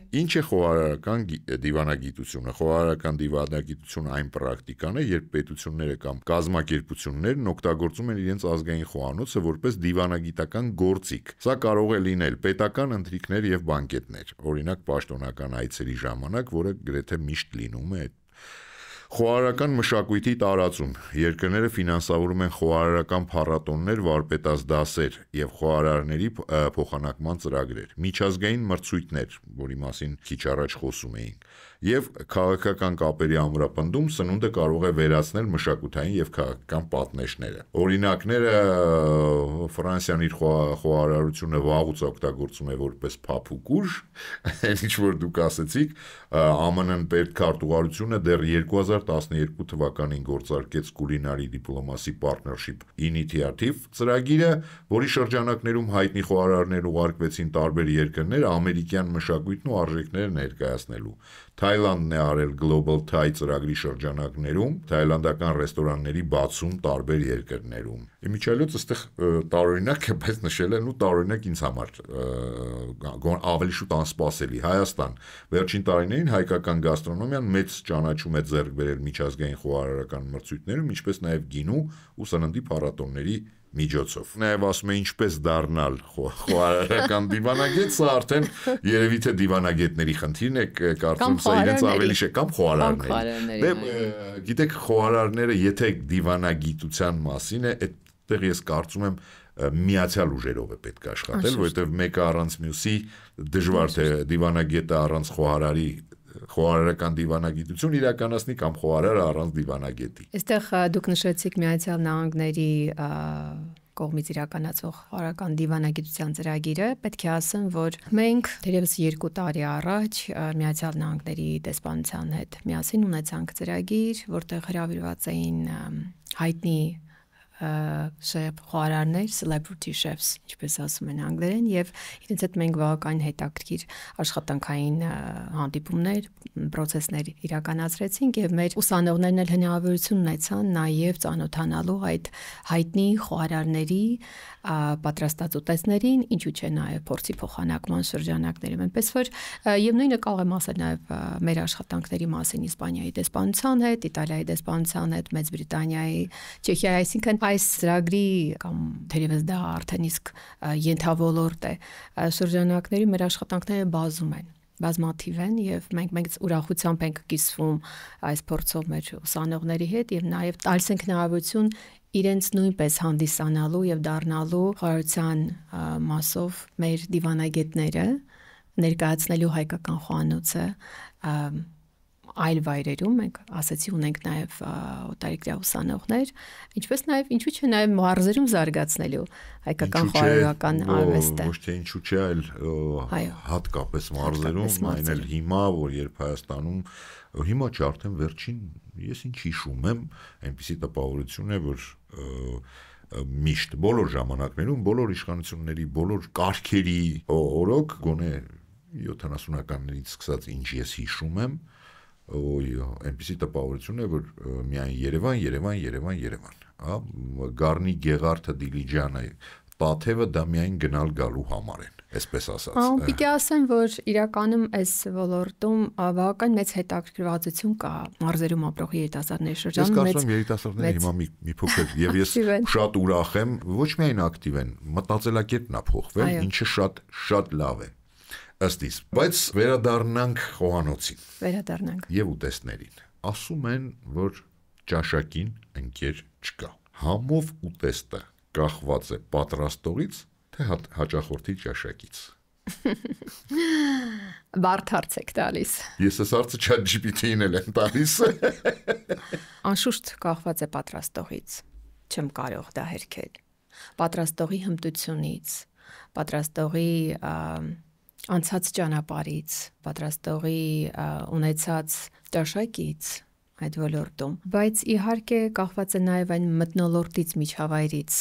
Ինչ է խոհարարական դիվանագիտությունը։ Խոհարարական դիվանագիտությունը այն պրակտիկան է, երբ պետությունները կամ կազմակերպություններն օգտագործում են իրենց ազգային խոհանոցը որպես դիվանագիտական գործիք։ Սա կարող է լինել պետական ընթրիքներ եւ բանկետներ, օրինակ պաշտոնական այցերի ժամանակ, որը գրեթե միշտ լինում է Խոհարարական մշակույթի տարածում։ Երկրները ֆինանսավորում են խոհարարական փառատոններ, վարպետաց դասեր եւ խոհարարների փոխանակման ծրագրեր, միջազգային մրցույթներ, որի մասին քիչ առաջ խոսում էինք, եւ քաղաքական կապերի ամրապնդում սնունդը կարող է վերացնել մշակութային եւ քաղաքական պատնեշները։ Օրինակները Ֆրանսիան իր խոհարարությունը վաղուց օգտագործում է որպես փափուկ ուժ, ինչ որ դուք ասեցիք, ԱՄՆ-ն պետքարտուղարությունը դեռ 2012 թվականին գործարկեց Culinary Diplomacy Partnership Initiative ծրագիրը, որի շրջանակներում հայտնի խոհարարներ ուղարկվեցին տարբեր երկրներ ամերիկյան մշակույթն ու արժեքները ներկայացնելու։ Թայլանդն է արել Global Thai ծրագրի շրջանակներում թայլանդական ռեստորանների բացում տարբեր երկրներում։ Իմիջիայլոց այստեղ տարօրինակ է, բայց նշել են ու տարօրինակ ինձ համար ավելի շուտ անսպասելի Հայաստան։ Վերջին տարիներին հայկական գաստրոնոմիան մեծ ճանաչում է ձեռք բերել միջազգային խոհարարական մրցույթներում, ինչպես նաև գինու ու սննդի փառատոների միջոցով։ Նաև ասում է ինչպես դառնալ խոհարարական դիվանագետ, սա արդեն երևի թե դիվանագետների խնդիրն է, կարծում սա իրենց ավելի շե կամ խոհարարների։ Դե գիտեք, խոհարարները եթե դիվանագիտության մասին է, այդտեղ ես կարծում եմ միացյալ ուժերով է պետք աշխատել, որովհետև մեկը առանց մյուսի դժվար թե դիվանագետը առանց խոհարարական դիվանագիտություն իրականացնի կամ խոհարարը առանց դիվանագետի։ Այստեղ դուք նշեցիք Միացյալ Նահանգների կողմից իրականացող խոհարարական դիվանագիտության ծրագիրը, պետք է ասեմ, որ մենք դեռևս 2 տարի առաջ Միացյալ Նահանգների դեսպանության հետ միասին ունեցանք ծրագիր, որտեղ հրավիրված էին հայտնի շեֆ խոհարարներ, celebrity chefs, ինչպես ասում են անգլերեն, եւ իրենց հետ մենք բավական հետաքրքիր աշխատանքային հանդիպումներ, process-ներ իրականացրեցինք եւ մեր ուսանողներն էլ հնարավորություն ունեցան նաեւ ծանոթանալու այդ հայտնի խոհարարների պատրաստած ուտեստներին, ինչու՞ չէ նաեւ փորձի փոխանակման շրջանակներում, այնպես որ եւ նույնը կարող եմ ասել նաեւ մեր աշխատանքների մասին Իսպանիայի դեսպանության հետ, Իտալիայի դեսպանության հետ, Մեծ Բրիտանիայի, Չեխիայի, այսինքն այս ծրագրի կամ թերևս դա արդեն իսկ ենթավոլորտ է շրջանակների մեր աշխատանքները բազմաթիվ են եւ մենք ուրախությամբ ենք կիսվում այս փորձով մեր ուսանողների հետ եւ նաեւ տալիս ենք հնարավորություն իրենց նույնպես հանդիսանալու եւ դառնալու խորհրդության մասով մեր դիվանագետները ներկայացնելու հայկական խոհանոցը այլ վայրերում, մենք ասացի ունենք նաև օտարերկրյա ուսանողներ, ինչպես նաև ինչու՞ չէ նաև մարզերում զարգացնելու հայկական խոհարարական արվեստը։ Ոչ թե ինչու՞ չէ, այլ հատկապես մարզերում, այն էլ հիմա, որ երբ Հայաստանում հիմա չէ, արդեն վերջին ես ինչ հիշում եմ, այնպիսի տպավորություն է, որ միշտ բոլոր ժամանակներում, բոլոր իշխանությունների, բոլոր կարգերի օրոք գոնե 70-ականներից սկսած ինչ ես հիշում եմ, այնպիսի տպավորություն է, որ միայն Երևան, Գառնի Գեղարդը Դիլիջանը Տաթևը դա միայն գնալ գալու համար են, այսպես ասած։ Պիտի ասեմ, որ իրականում այս ոլորտում բավական մեծ հետաքրքրվածություն կա մարզերում ապրող երիտասարդների շրջանում։ Ես կարծում եմ երիտասարդները հիմա մի փոքր եւ ես շատ ուրախ եմ, ոչ միայն ակտիվ են, մտածելակերպն է փոխվել, ինչը շատ լավ է։ Ըստ իս, բայց վերադառնանք խոհանոցին։ Վերադառնանք։ Եվ ուտեստներին։ Ասում են, որ ճաշակին ընկեր չկա։ Համով ուտեստը կախված է պատրաստողից, թե հաճախորդի ճաշակից։ Բարդ հարց եք տալիս։ Ես այս հարցը ChatGPT-ին էլ եմ տալիս։ Անշուշտ կախված է պատրաստողից։ Չեմ կարող դա հերքել։ Պատրաստողի հմտությունից, պատրաստողի անցած ճանապարհից, պատրաստողի ունեցած ճաշակից այդ ոլորտում, բայց իհարկե կախված է նաև այն մթնոլորտից, միջավայրից,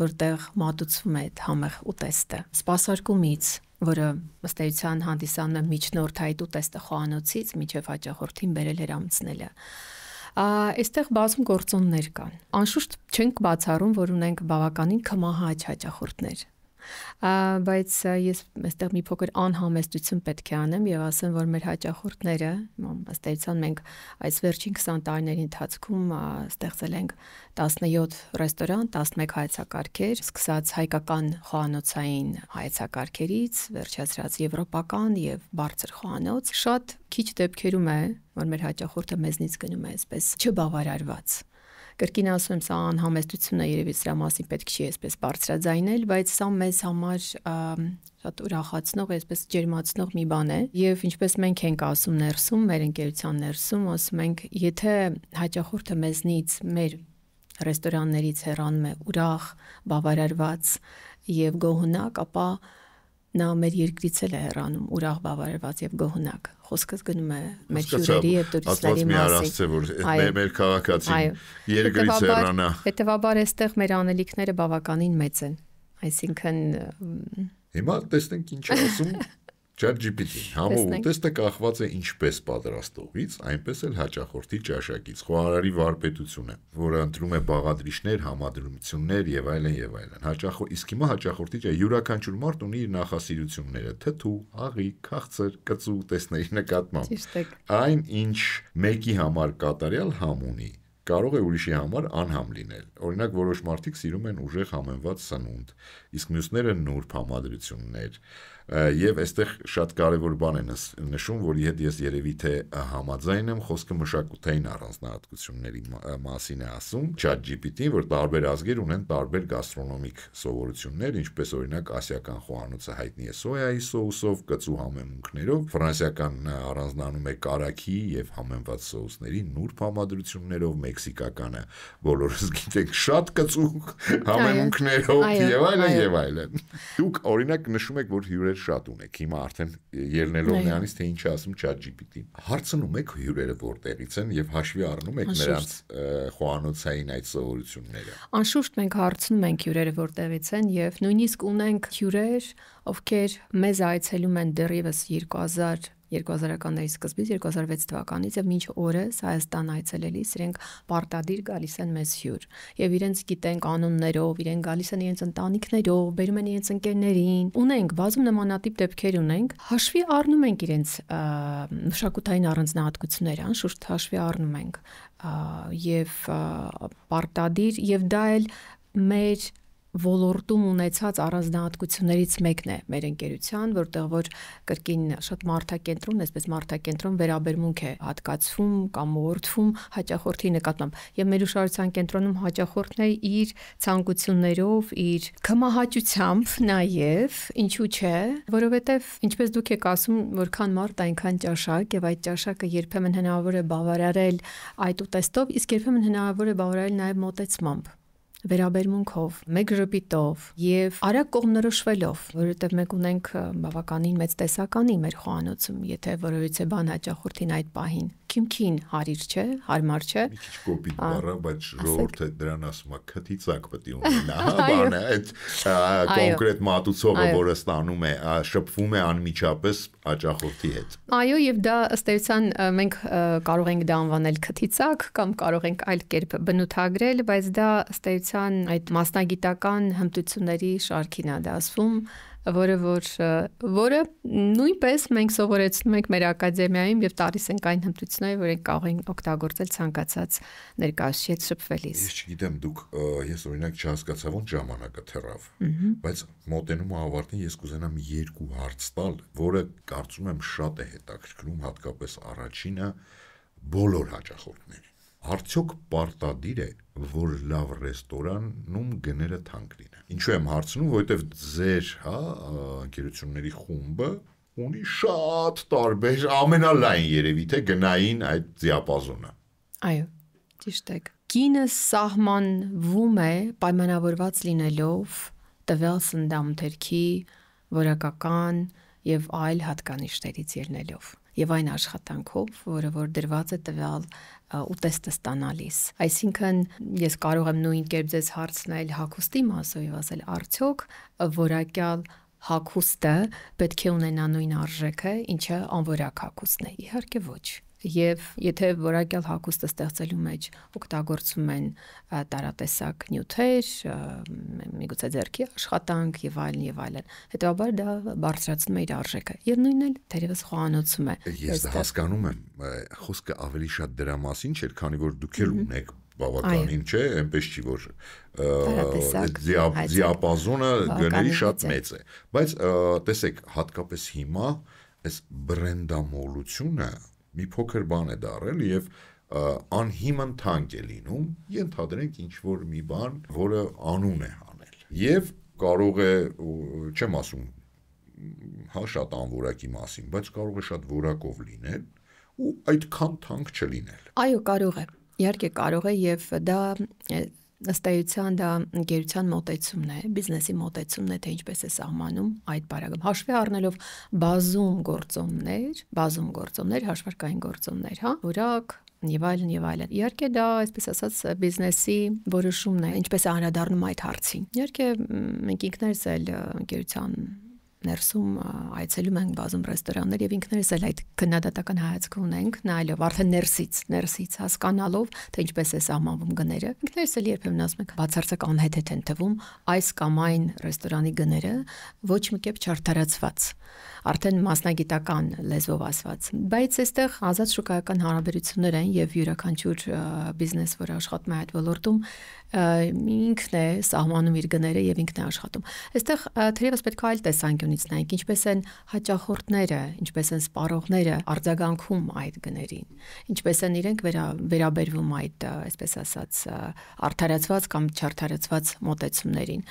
որտեղ մատուցվում է համեղ ուտեստը, սպասարկումից, որը ըստ էության հանդիսանում է միջնորդ այդ ուտեստը խոհանոցից մինչև հաճախորդին բերել հեռացնելը։ Այստեղ բազում գործոններ կան։ Անշուշտ չենք բացառում, որ ունենք բավականին կմահաճ հաճախորդներ, Բայց ես այստեղ մի փոքր անհամեստություն պետք է անեմ եւ ասեմ, որ մեր հաճախորդները, ըստ էության մենք այս վերջին 20 տարիների ընթացքում ստեղծել ենք 17 ռեստորան, 11 հայեցակարգեր, սկսած հայկական խոհանոցային հայեցակարգերից, վերջացրած եվրոպական եւ բարձր խոհանոց։ Շատ քիչ դեպքերում է, որ մեր հաճախորդը մեզնից գնում է այսպես չբավարարված։ Կրկին ասում եմ, սա անհամեստություն է, երևի սրա մասին պետք չի այսպես բարձրաձայնել, բայց սա մեզ համար շատ ուրախացնող, այսպես ջերմացնող մի բան է։ Եվ ինչպես մենք ենք ասում ներսում, մեր ընկերության ներսում, ասում ենք, եթե հաճախորդը մեզնից, մեր ռեստորաններից հեռանում է ուրախ, բավարարված եւ գոհունակ, ապա նա մեր երկրից էլ է հեռանում ուրախ, բավարարված եւ գոհունակ։ Խոսքս գնում է մեր հյուրերի եւ տուրիստների մասին։ Որ մեր քաղաքացին երկրից հեռանա։ Հետևաբար այստեղ մեր անելիքները բավականին մեծ են։ Այսինքն հիմա տեսնենք ինչ ասում ChatGPT-ին։ Համով ուտեստը կախված է ինչպես պատրաստողից, այնպես էլ հաճախորդի ճաշակից։ Խոհարարի վարպետությունը, որը ընտրում է բաղադրիչներ, համադրություններ եւ այլն եւ այլն։ Իսկ հիմա հաճախորդի յուրաքանչյուր մարդ ունի իր նախասիրությունները՝ թթու, աղի, քաղցր, կծու ուտեստների նկատմամբ։ Այն ինչ մեկի համար կատարյալ համ ունի, կարող է ուրիշի համար անհամ լինել։ Օրինակ, որոշ մարդիկ սիրում են ուժեղ համեմված սնունդ, իսկ մյուսները նուրբ համադրություններ։ Եվ այստեղ շատ կարևոր բան է նշում, որի հետ ես երևի թե համաձայն եմ, խոսքը մշակութային առանձնահատկությունների մասին է ասում ChatGPT-ին, որ տարբեր ազգեր ունեն տարբեր գաստրոնոմիկ սովորություններ, ինչպես օրինակ ասիական խոհանոցը հայտնի է սոյայի սոուսով, կծու համեմունքներով, ֆրանսիականն առանձնանում է կարագի եւ համեմված սոուսների նուրբ համադրություններով, մեքսիկականը բոլորս գիտենք շատ կծու համեմունքներով եւ այլն եւ այլն։ Դուք օրինակ նշում եք, որ հյուրեր շատ ունեք, հիմա արդեն ելնելով նրանից, թե ինչ ասում ChatGPT-ին։ Հարցնում եք հյուրերը որտեղից են եւ հաշվի առնում եք նրանց խոհանոցային այդ սովորությունները։ Անշուշտ մենք հարցնում ենք հյուրերը որտեղից են եւ նույնիսկ ունենք հյուրեր, ովքեր մեզ այցելում են դեռևս 2000-ականների սկզբից 2006 թվականից եւ մինչ օրս Հայաստան այցելելիս իրենք պարտադիր գալիս են մեզ հյուր եւ իրենց գիտեն կանոններով, իրենք գալիս են իրենց ընտանիքներով, բերում են իրենց ընկերներին։ Ունենք բազում նմանատիպ դեպքեր ունենք, հաշվի առնում ենք իրենց մշակութային առանձնահատկությունները, անշուշտ հաշվի առնում ենք եւ պարտադիր եւ դա էլ մեր ոլորտում ունեցած առանձնահատկություններից մեկն է մեր ընկերության, որտեղ որ կրկին շատ մարդակենտրոն, այսպես մարդակենտրոն վերաբերմունք է հատկացվում կամ ուղղորդվում հաճախորդի նկատմամբ։ Եվ մեր ուշադրության կենտրոնում հաճախորդն է իր ցանկություններով, իր կմահաճությամբ նաև, ինչու՞ չէ, որովհետև ինչպես դուք եք ասում, որքան մարդ այնքան ճաշակ, եւ այդ ճաշակը երբեմն հնարավոր է բավարարել այդ ուտեստով, իսկ երբեմն հնարավոր է բավարարել նաև մոտեցմամբ, վերաբերմունքով, մեկ ժպիտով եւ արագ կողմնորոշվելով, որովհետեւ մենք ունենք բավականին մեծ տեսականի մեր խոհանոցում, եթե որևիցե բան հաճախորդին այդ պահին քիմքին հարիր չէ, հարմար չէ։ Մի քիչ կոպիտ բառը, բայց ժողովուրդը դրան ասում է քթիցակ պետք է ունենա, հա, բանը այդ կոնկրետ մատուցողը, որը ստանում է, շփվում է անմիջապես հաճախորդի հետ։ Այո, եւ դա ըստ էության մենք կարող ենք դա անվանել քթիցակ կամ կարող ենք այլ կերպ բնութագրել, բայց դա ըստ էության այդ մասնագիտական հմտությունների շարքին է դասվում, որը նույնպես մենք սովորեցնում ենք մեր ակադեմիայում եւ տալիս ենք այն հմտությունները, որ կարող ենք օգտագործել ցանկացած ներկայացուցիչ հետ շփվելիս։ Ես չգիտեմ, ես օրինակ չհասկացա ոնց ժամանակը թռավ, բայց մոտենում ավարտին ես կուզենամ 2 հարց տալ, որը կարծում եմ շատ է հետաքրքրում, հատկապես առաջինը բոլոր հաճախորդներին։ Արդյոք պարտադիր է, որ լավ ռեստորանում գները թանկ լինեն։ Ինչու եմ հարցնում, որովհետև ձեր, ընկերությունների խումբը ունի շատ տարբեր, ամենալայն երևի թե գնային այդ դիապազոնը։ Այո, ճիշտ եք։ Գինը սահմանվում է պայմանավորված լինելով տվյալ սննդամթերքի որակական եւ այլ հատկանիշներից ելնելով եւ այն աշխատանքով, որը որ դրված է տվյալ ուտեստը ստանալիս։ Այսինքն ես կարող եմ նույն կերպ ձեզ հարցնել հագուստի մասով եւ ասել արդյոք որակյալ հագուստը պետք է ունենա նույն արժեքը, ինչը անորակ հագուստն է։ Իհարկե ոչ։ Եվ եթե որակյալ հագուստը ստեղծելու մեջ օգտագործում են տարատեսակ նյութեր, միգուցե ձեռքի աշխատանք եւ այլն, հետեւաբար դա բարձրացնում է իր արժեքը։ Եվ նույնն էլ թերևս խոհանոցում է։ Ես դա հասկանում եմ, խոսքը ավելի շատ դրա մասին չէ, քանի որ դուք էլ ունեք բավականին, չէ, այնպես չի որ դիապազոնը գների շատ մեծ է, բայց տեսեք, հատկապես հիմա այս բրենդամոլությունը մի փոքր բան է դարել եւ անհիմն թանկ է լինում, ենթադրենք ինչ որ մի բան, որը անուն է անել։ Եվ կարող է, չեմ ասում, հա շատ անորակի մասին, բայց կարող է շատ որակով լինել ու այդքան թանկ չլինել։ Այո, կարող է։ Իհարկե կարող է եւ դա ըստ էության դա ընկերության մոտեցումն է, բիզնեսի մոտեցումն է, թե ինչպես է սահմանում այդ բարակը։ Հաշվի առնելով բազում գործոններ, հաշվարկային գործոններ, հա, որակ եւ այլն։ Իհարկե դա, այսպես ասած, բիզնեսի որոշումն է, ինչպես է անդրադառնում այդ հարցին։ Իհարկե մենք ինքներս էլ ընկերության ներսում այցելում ենք բազում ռեստորաններ եւ ինքներս էլ այդ քննադատական հայացք ունենք, նայելով արդեն ներսից հասկանալով, թե ինչպես է սահմանվում գները։ Ինքներս էլ երբեմն ասում ենք, բացարձակ անհեթեթ են թվում այս կամ այն ռեստորանի գները, ոչ մի կերպ չարդարացված, արդեն մասնագիտական լեզվով ասված։ Բայց այստեղ ազատ շուկայական հարաբերություններ են եւ յուրաքանչյուր բիզնես, որ աշխատում է այդ ոլորտում, ինքն է սահմանում իր գները եւ ինքն է աշխատում։ Այստեղ թերևս պետք է այլ տեսանկյունից նայենք, ինչպես են հաճախորդները, ինչպես են սպառողները արձագանքում այդ գներին, ինչպես են իրենք վերաբերվում այդ, այսպես ասած, արդարացված կամ չարդարացված մոտեցումներին։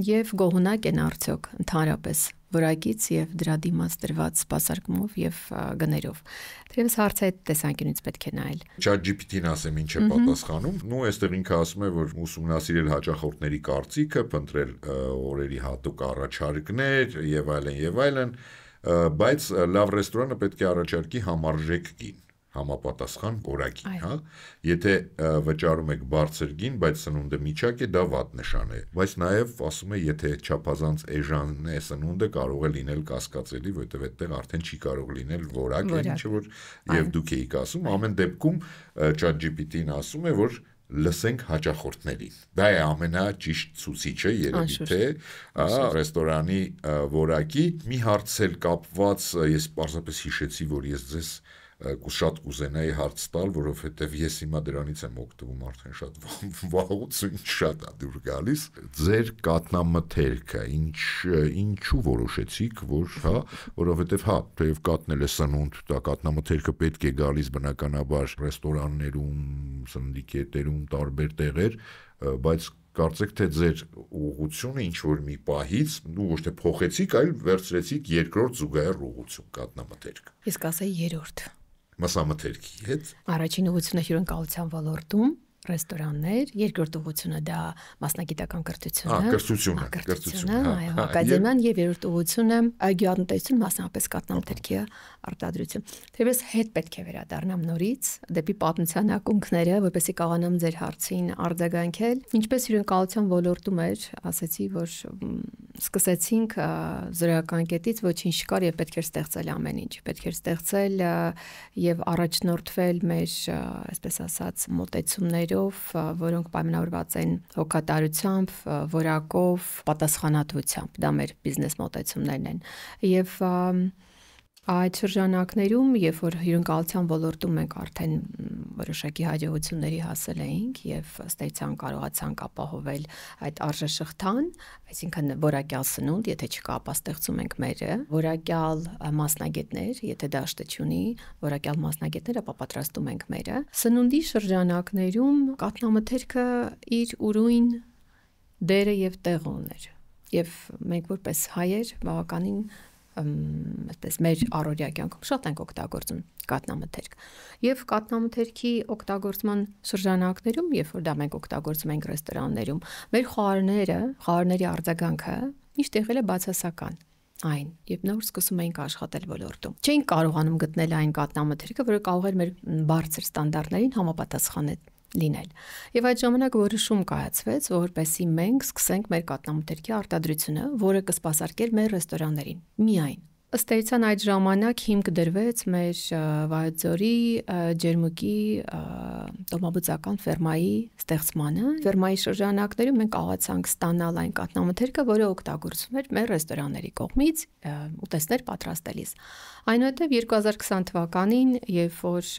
Եվ գոհունակ են արդյոք ընդհանրապես որակից եւ դրա դիմաց դրված սպասարկումով եւ գներով։ Թերևս հարցը այդ տեսանկյունից պետք է նայել։ ChatGPT-ն ասեմ ինչ է պատասխանում։ Նու այստեղ ինքը ասում է, որ ուսումնասիրել հաճախորդների կարծիքը, փնտրել օրերի հատուկ առաջարկներ եւ այլն, բայց լավ ռեստորանը պետք է առաջարկի համարժեք գին, համապատասխան որակին, հա։ Եթե վճարում եք բարձր գին, բայց սնունդը միջակ է, դա վատ նշան է։ Բայց նաև ասում է, եթե չափազանց էժան է սնունդը, կարող է լինել կասկածելի, որովհետև այդտեղ արդեն չի կարող լինել որակ, ինչը որ եւ դուք եք ասում, ամեն դեպքում ChatGPT-ն ասում է, որ լսենք հաճախորդներին։ Դա է ամենաճիշտ ցուցիչը, երևի թե ռեստորանի որակի։ Մի հարց էլ կապված, ես պարզապես հիշեցի, որ ես ձեզ շատ կուզենայի հարց տալ, որովհետև ես հիմա դրանից եմ օգտվում արդեն շատ վաղուց, շատ դուր գալիս։ Ձեր կատնամթերքը ինչու որոշեցիք, որ հա, որովհետև հա, թեև կատնել է սնունդ, դա կատնամթերքը պետք է գալիս բնականաբար ռեստորաններում, սննդի կետերում, տարբեր տեղեր, բայց կարծեք թե ձեր ուղղությունը ինչ որ մի պահից ոչ թե փոխեցիք, այլ վերցրեցիք երկրորդ զուգահեռ ուղղություն կատնամթերք։ Իսկ ասեի երրորդ Մասամթերքի հետ։ Առաջին ուղղությունը հյուրընկալության ոլորտում, ռեստորաններ, երկրորդ ուղղությունը դա մասնագիտական կրթությունը, այո, ակադեմիան եւ երրորդ ուղղությունը գյուղատնտեսություն, մասնապես կատնամթերքի արտադրություն։ Թերևս հետ պետք է վերադառնամ նորից դեպի պատմության ակունքները, որպեսզի կարողանամ ձեր հարցին արձագանքել։ Ինչպես հյուրընկալության ոլորտում էր, ասացի, որ սկսեցինք զրոյական կետից, ոչինչ չկար եւ պետք էր ստեղծել ամեն ինչ, պետք էր ստեղծել եւ առաջնորդվել մեր, այսպես ասած, մոտեցումներով, որոնք պայմանավորված են հոգատարությամբ, որակով, պատասխանատվությամբ։ Դա մեր բիզնես մոտեցումներն են։ Եվ այդ շրջանակներում, երբ որ հյուրընկալության ոլորտում մենք արդեն որոշակի հաջողությունների հասել էինք եւ ըստ էության կարողացանք ապահովել այդ արժեշղթան, այսինքն որակյալ սնունդ, եթե չկա, ապա ստեղծում ենք մերը, որակյալ մասնագետներ, եթե դաշտը չունի, որակյալ մասնագետներ, ապա պատրաստում ենք մերը։ Սնունդի շրջանակներում կատնամթերքը իր ուրույն դերը եւ տեղը ուներ։ Եվ մենք որպես հայեր բավականին այսպես մեր առօրյա կյանքում շատ ենք օգտագործում կատնամթերք։ Եւ կատնամթերքի օգտագործման շրջանակներում, երբ որ դա մենք օգտագործում ենք ռեստորաններում, մեր խոհարների արձագանքը միշտ եղել է բացասական։ Այն, երբ նոր սկսում էինք աշխատել ոլորտում, չէինք կարողանում գտնել այն կատնամթերքը, որը կարող էր մեր բարձր ստանդարտներին համապատասխանել լինել։ Եվ այդ ժամանակ որոշում կայացվեց, որպեսզի մենք սկսենք մեր կատնամթերքի արտադրությունը, որը կսպասարկեր մեր ռեստորաններին։ Միայն ըստ էության այդ ժամանակ հիմք դրվեց մեր Վայոց-Ձորի ջերմուկի տոմաբուծական ֆերմայի ստեղծմանը։ Ֆերմայի շրջանակներում մենք կարողացանք ստանալ այն կաթնամթերքը, որը օգտագործվում էր մեր ռեստորանների կողմից ուտեստներ պատրաստելիս։ Այնուհետև 2020 թվականին, երբ որ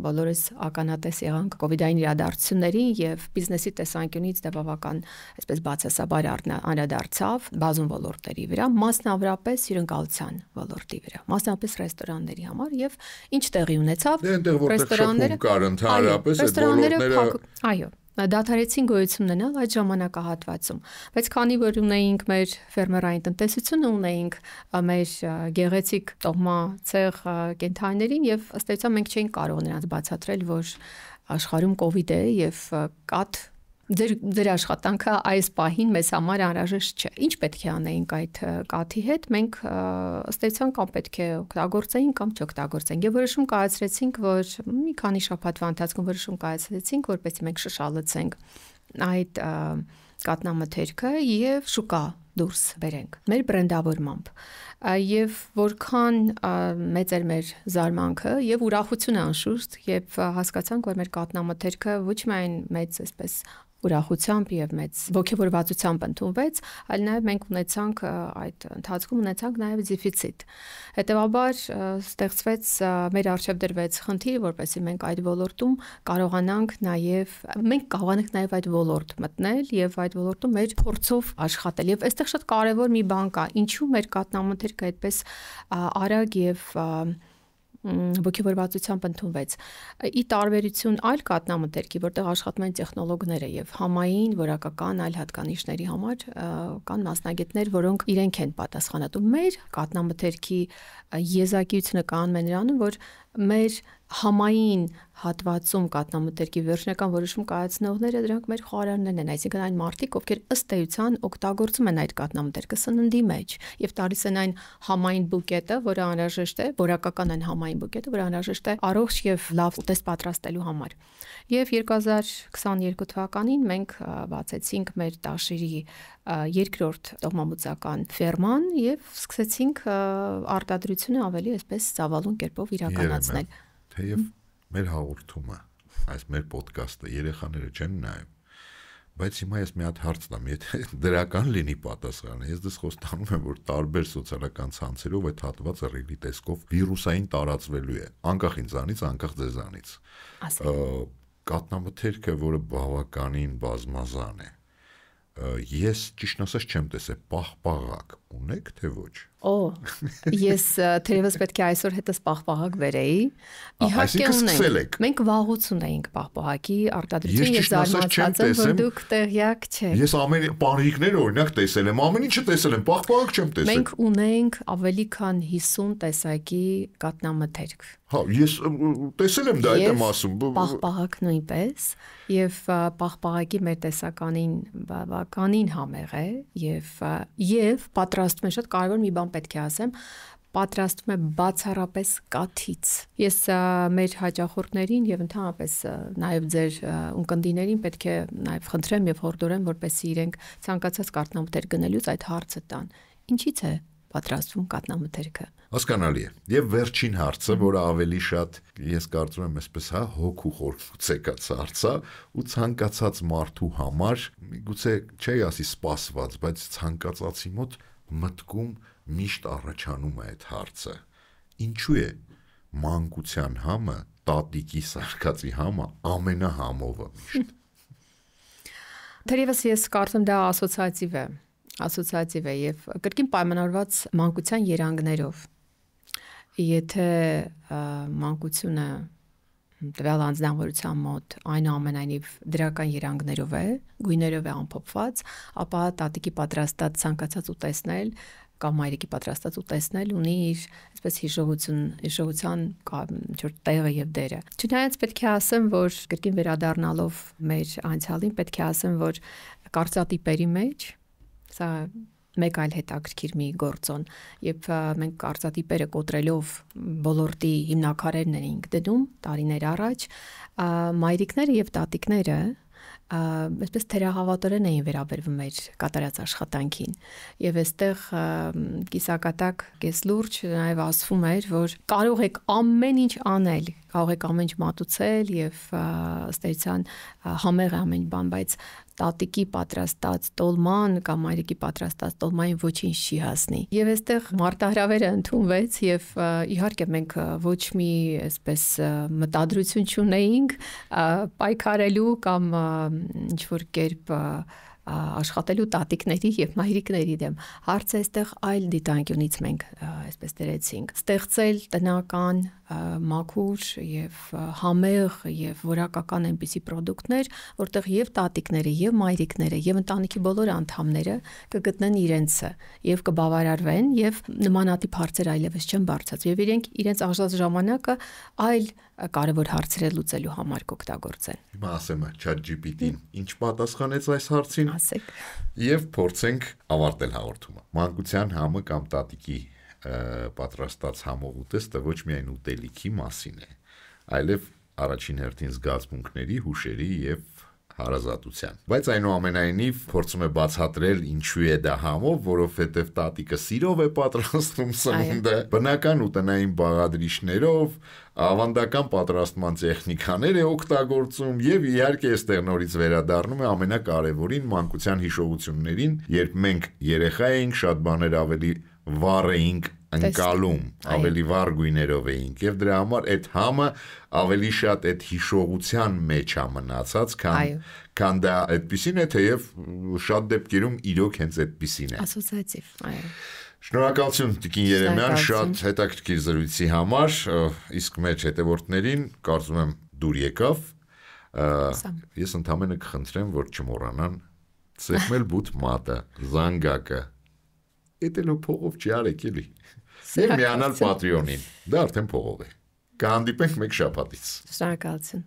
բոլորս ականատես եղանք կոവിഡային իրադարձություններին եւ բիզնեսի տեսանկյունից դա բավական այսպես բացասաբար անդրադարձավ բազում ոլորտների վրա, մասնավորապես հյուրընկալության ոլորտի վրա, մասնավորապես ռեստորանների համար եւ ինչ տեղի ունեցավ ռեստորանները կար ընդհանրապես այդ ոլորտները այո դադարեցին գոյություն ունենալ այդ ժամանակահատվածում, բայց քանի որ ունեինք մեր ֆերմերային տնտեսությունը, ունեինք մեր գեղեցիկ տոհմա ցեղ կենթանիներին եւ ըստ էության մենք չէինք կարող նրանց բացատրել, որ աշխարհում կոവിഡ് է եւ կաթ ձեր աշխատանքը այս պահին մեզ համար անհրաժեշտ չէ։ Ինչ պետք է անեինք այդ կաթի հետ, մենք ըստ էության կամ պետք է օգտագործեինք կամ չօգտագործեինք։ Եվ որոշում կայացրեցինք, որ մի քանի շաբաթվա ընթացքում որոշում կայացրեցինք, որպեսզի մենք շշալցենք այդ կաթնամթերքը եւ շուկա դուրս բերենք մեր բրենդավորմամբ։ Եվ որքան մեծ էր մեր զարմանքը եւ ուրախությունը անշուշտ, եւ հասկացանք, որ մեր կաթնամթերքը ոչ միայն մեծ այսպես ուրախությամբ եւ մեծ ողջավորվածությամբ ընդունվեց, այլ նաեւ մենք ունեցանք այդ ընթացքում ունեցանք նաեւ դեֆիցիտ։ Հետեւաբար ստեղծվեց մեր արժեվ դրվեց խնդիր, որպեսզի մենք այդ ոլորտում կարողանանք նաեւ այդ ոլորտ մտնել եւ այդ ոլորտում մեր փորձով աշխատել։ Եվ այստեղ շատ կարեւոր մի բան կա, ինչու մեր կաթնամթերքը այդպես արագ եւ ողջավորվածությամբ ընդունվեց։ Ի տարբերություն այլ կաթնամթերքի, որտեղ աշխատում են տեխնոլոգները եւ համային, որակական այլ հատկանիշների համար կան մասնագետներ, որոնք իրենք են պատասխանատու։ Մեր կաթնամթերքի եզակիությունը կանում է նրանում, որ մեր համային հատվածում կաթնամթերքի վերջնական որոշում կայացնողները դրանք մեր խոհարարներն են, այսինքն այն մարդիկ, ովքեր ըստ էության օգտագործում են այդ կաթնամթերքը սննդի մեջ եւ տալիս են այն համային բուկետը, որը անհրաժեշտ է, որակական այն համային բուկետը, որը անհրաժեշտ է առողջ եւ լավ ուտեստ պատրաստելու համար։ Եվ 2022 թվականին մենք բացեցինք մեր Տաշիրի երկրորդ տոհմաբուծական ֆերման եւ սկսեցինք արտադրությունը ավելի այսպես ծավալուն կերպով իրականացնել։ Թեև մեր հաղորդումը, այս մեր ոդկասթը երեխաները չեն նայում, բայց հիմա ես մի հատ հարց տամ, եթե դրական լինի պատասխանը, ես դες խոստանում եմ, որ տարբեր սոցիալական ցանցերով այդ հատվածը ռիլի տեսքով վիրուսային տարածվելու է, անկախ ինձանից, անկախ ձեզանից։ Կաթնամթերքը, որը բավականին բազմազան է, ես ճիշտ ասած չեմ տեսել, պաղպաղակ ունեք թե ոչ։ Ես թերևս պետք է այսօր հետս պաղպաղակ վերեի։ Իհարկե ունենք։ Մենք վաղուց ունեինք պաղպաղակի արտադրություն, ես զարմացած եմ, որ դուք տեղյակ չեք։ Ես ամեն պանիրիկներ օրինակ տեսել եմ, ամեն ինչը տեսել եմ, պաղպաղակ չեմ տեսել։ Մենք ունենք ավելի քան 50 տեսակի կաթնամթերք։ Ես տեսել եմ դա, այդ եմ ասում։ Պաղպաղակ նույնպես, եւ պաղպաղակի մեր տեսականին բավականին համեղ է եւ պատրաստում է շատ կարևոր մի բան պետք է ասեմ, պատրաստվում է բացառապես կաթից։ Ես մեր հաճախորդներին եւ ընդհանրապես նաեւ ձեր ունկնդիներին պետք է նաեւ խնդրեմ եւ հորդորեմ, որպեսզի իրենք ցանկացած կաթնամթերք գնելուց այդ հարցը տան։ Ինչի՞ց է պատրաստվում կաթնամթերքը։ Հասկանալի է։ Եվ վերջին հարցը, որը ավելի շատ, ես կարծում եմ, այսպես հոգու խորքուց եկած հարց է, ու ցանկացած մարդու համար, միգուցե չի ասի սպասված, բայց ցանկացածի մոտ մտքում միշտ առաջանում է այդ հարցը։ Ինչու է մանկության համը, տատիկի սարկածի համը ամենահամովը միշտ։ Թերևս ես կարծում դա ասոցիատիվ է եւ կրկին պայմանավորված մանկության երանգներով։ Եթե մանկությունը տվյալ անձնավորության մոտ այնուամենայնիվ դրական երանգներով է, գույներով է ամփոփված, ապա տատիկի պատրաստած ցանկացած ուտեսնել կամ մայրիկի պատրաստած ուտեսնել ունի իր այսպես հիշողության տեղը եւ դերը։ Չնայած պետք է ասեմ, որ կրկին վերադառնալով մեր անցյալին, պետք է ասեմ, որ կարծրատիպերի մեջ սա մեկ այլ հետաքրքիր մի գործոն, երբ մենք կարծրատիպերը կոտրելով ոլորտի հիմնակարերն էինք դնում տարիներ առաջ, մայրիկները եւ տատիկները այսպես թերահավատորեն էին վերաբերվում մեր կատարած աշխատանքին եւ այստեղ կիսակատակ կեսլուրջ նաեւ ասվում էր, որ կարող եք ամեն ինչ անել, կարող եք ամեն ինչ մատուցել եւ ըստ էության համեղ ամեն բան, բայց տատիկի պատրաստած տոլման կամ մայրիկի պատրաստած տոլմային ոչինչ չի հասնի։ Եվ այստեղ մարտահրավերը ընդունվեց եւ իհարկե մենք ոչ մի այսպես մտադրություն չունեինք պայքարելու կամ ինչ որ կերպ աշխատելու տատիկների եւ մայրիկների դեմ։ Հարցը այստեղ այլ դիտանկյունից մենք այսպես դրեցինք։ Ստեղծել տնական մաքուր եւ համեղ եւ որակական այնպիսի ապրանքներ, որտեղ եւ տատիկները եւ մայրիկները եւ ընտանիքի բոլոր անդամները կգտնեն իրենցը եւ կբավարարվեն եւ նմանատիպ հարցեր այլևս չեն բարձած եւ իրենք իրենց արժած ժամանակը այլ կարևոր հարցեր լուծելու համար կօգտագործեն։ Հիմա ասեմ ChatGPT-ին ինչ պատասխանեց այս հարցին։ Ասեք։ Եվ փորձենք ավարտել հաղորդումը։ Մանկության համը կամ տատիկի պատրաստած համով ուտեստը ոչ միայն ուտելիքի մասին է, այլև առաջին հերթին զգացմունքների, հուշերի եւ հարազատության։ Բայց այնուամենայնիվ փորձում է բացատրել ինչու է դա համով, որովհետեւ տատիկը սիրով է պատրաստում սնունդը, բնական ուտնային բաղադրիչներով, ավանդական պատրաստման տեխնիկաներ է օգտագործում եւ իհարկե այստեղ նորից վերադառնում է ամենակարևորին մանկության հիշողություններին, երբ մենք երեխա էինք, շատ բաներ ավելի վառ էինք ընկալում, ավելի վառ գույներով էինք եւ դրա համար այդ համը ավելի շատ այդ հիշողության մեջ է մնացած, քան դա այդպեսին է, թեև շատ դեպքերում իրոք հենց այդպեսին է։ Ասոցիատիվ, այո։ Շնորհակալություն Տիկին Երեմյան, շատ հետաքրքիր զրույցի համար, իսկ մեր հետևորդներին կարծում եմ դուր եկավ։ Ես ընդհանրապես կխնդրեմ, որ չմոռանան ծեխմել բութ մատը, զանգակը։ Էդելո փողով չարեք էլի։ Եվ միանալ Patreon-ին։ Դա արդեն փողով է։ Կհանդիպենք մեկ շաբաթից։ Շնորհակալություն։